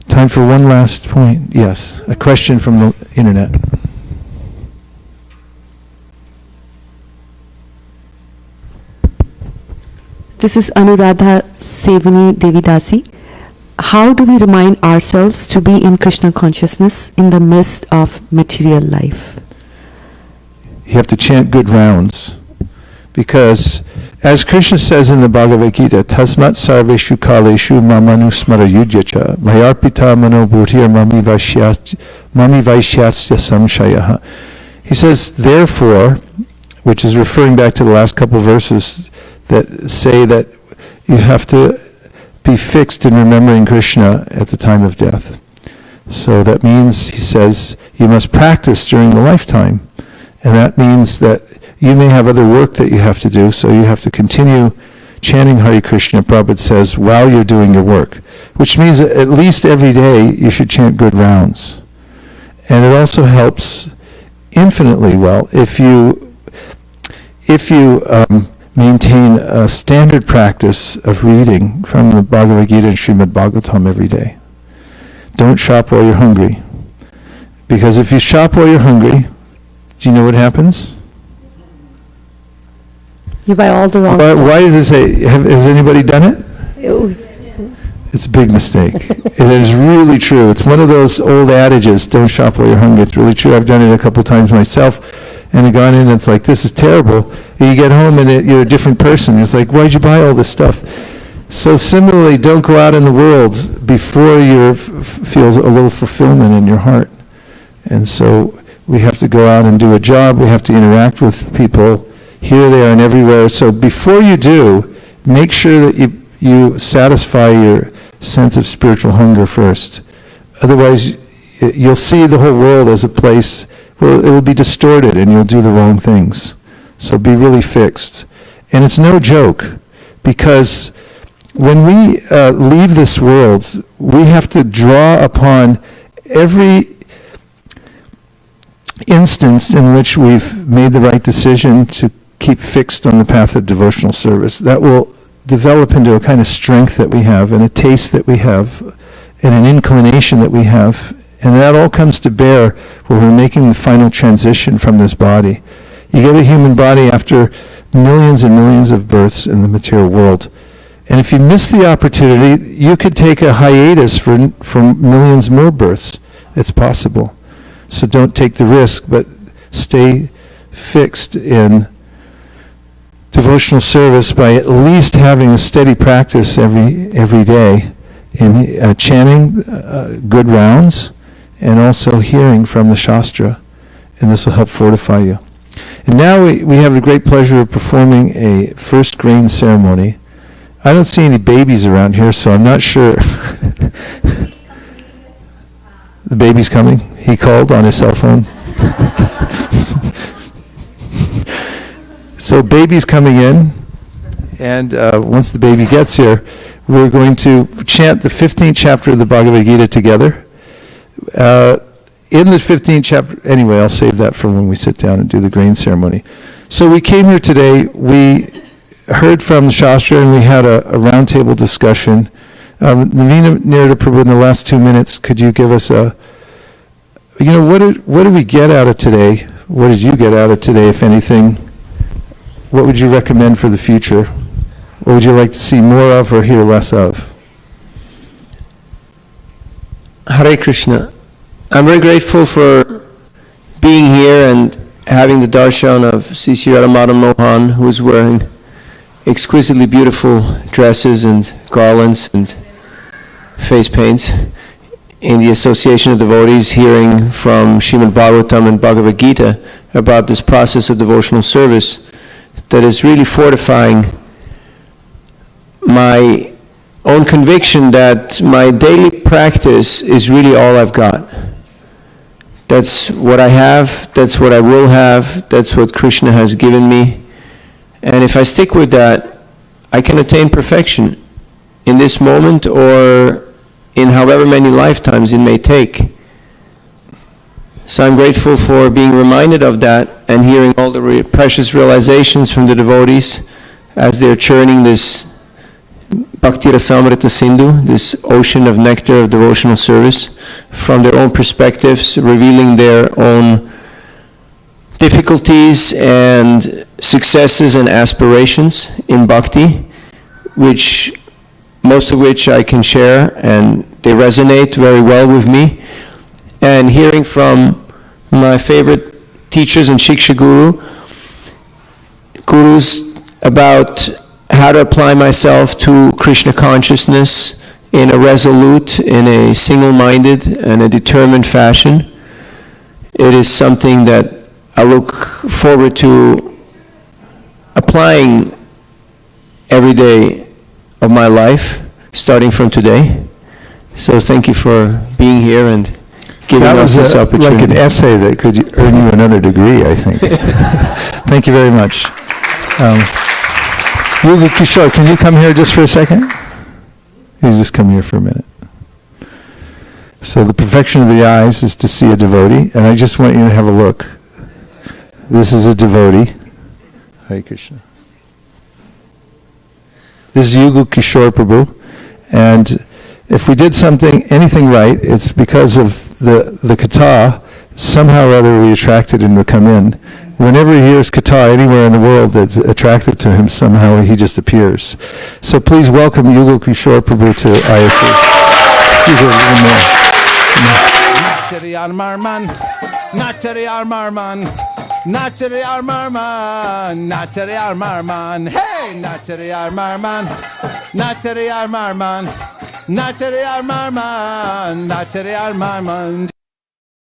Time for one last point. Yes, a question from the internet. This is Anuradha Sevani Devidasi. How do we remind ourselves to be in Krishna consciousness in the midst of material life? You have to chant good rounds. Because, as Krishna says in the Bhagavad-Gita, Tasmat sarveshu kaleshu mamanusmara yudyacha mayarpita mano buddhir mami vaishyasya samshayaha. He says, therefore, which is referring back to the last couple verses that say that you have to be fixed in remembering Krishna at the time of death. So that means, he says, you must practice during the lifetime. And that means that you may have other work that you have to do, so you have to continue chanting Hare Krishna, Prabhupada says, while you're doing your work. Which means that at least every day you should chant good rounds. And it also helps infinitely well if you maintain a standard practice of reading from the Bhagavad-Gita and Srimad Bhagavatam every day. Don't shop while you're hungry. Because if you shop while you're hungry, do you know what happens? You buy all the wrong stuff. Why does it say, has anybody done it? It's a big mistake. It is really true. It's one of those old adages, don't shop while you're hungry. It's really true. I've done it a couple times myself, and I've gone in and it's like, this is terrible. And you get home and you're a different person. It's like, why'd you buy all this stuff? So similarly, don't go out in the world before you feel a little fulfillment in your heart. And so we have to go out and do a job. We have to interact with people here, there, and everywhere. So before you do, make sure that you satisfy your sense of spiritual hunger first. Otherwise, you'll see the whole world as a place where it will be distorted and you'll do the wrong things. So be really fixed. And it's no joke, because when we leave this world, we have to draw upon every instance in which we've made the right decision to keep fixed on the path of devotional service. That will develop into a kind of strength that we have, and a taste that we have, and an inclination that we have. And that all comes to bear when we're making the final transition from this body. You get a human body after millions and millions of births in the material world. And if you miss the opportunity, you could take a hiatus for millions more births. It's possible. So don't take the risk, but stay fixed in devotional service by at least having a steady practice every day in chanting good rounds and also hearing from the Shastra. And this will help fortify you. And now we have the great pleasure of performing a first grain ceremony. I don't see any babies around here, so I'm not sure. The baby's coming? He called on his cell phone. So baby's coming in, and once the baby gets here, we're going to chant the 15th chapter of the Bhagavad-Gita together. In the 15th chapter, anyway, I'll save that for when we sit down and do the grain ceremony. So we came here today, we heard from the Shastra, and we had a roundtable discussion. Navina Narada Prabhu, in the last 2 minutes, could you give us what did we get out of today? What did you get out of today, if anything? What would you recommend for the future? What would you like to see more of or hear less of? Hare Krishna. I'm very grateful for being here and having the darshan of Sri Sri Radha Mohan, who is wearing exquisitely beautiful dresses and garlands and face paints, in the association of devotees, hearing from Srimad Bhagavatam and Bhagavad-Gita about this process of devotional service that is really fortifying my own conviction that my daily practice is really all I've got. That's what I have, that's what I will have, that's what Krishna has given me. And if I stick with that, I can attain perfection in this moment or in however many lifetimes it may take. So I'm grateful for being reminded of that and hearing all the precious realizations from the devotees as they're churning this Bhakti Rasamrita Sindhu, this ocean of nectar of devotional service, from their own perspectives, revealing their own difficulties and successes and aspirations in bhakti, most of which I can share, and they resonate very well with me. And hearing from my favorite teachers and Shiksha gurus about how to apply myself to Krishna consciousness in a resolute, in a single-minded and a determined fashion. It is something that I look forward to applying every day of my life, starting from today. So thank you for being here and giving us this opportunity. Like an essay that could earn you another degree, I think. Thank you very much. Yuga Kishore, can you come here just for a second? You just come here for a minute. So the perfection of the eyes is to see a devotee, and I just want you to have a look. This is a devotee. Hare Krishna. This is Yuga Kishore Prabhu, and if we did anything right, it's because of the kata. Somehow or other we attracted him to come in. Whenever he hears kata anywhere in the world that's attractive to him, somehow he just appears. So please welcome Yuga Kishore Prabhu to ISV. Nachari Armarman, Nachari Armarman, Nachari Armarman, Nachari Armarman, hey, Nachari Armarman, Nachari Armarman, Nachari Armarman, Nachari Armarman.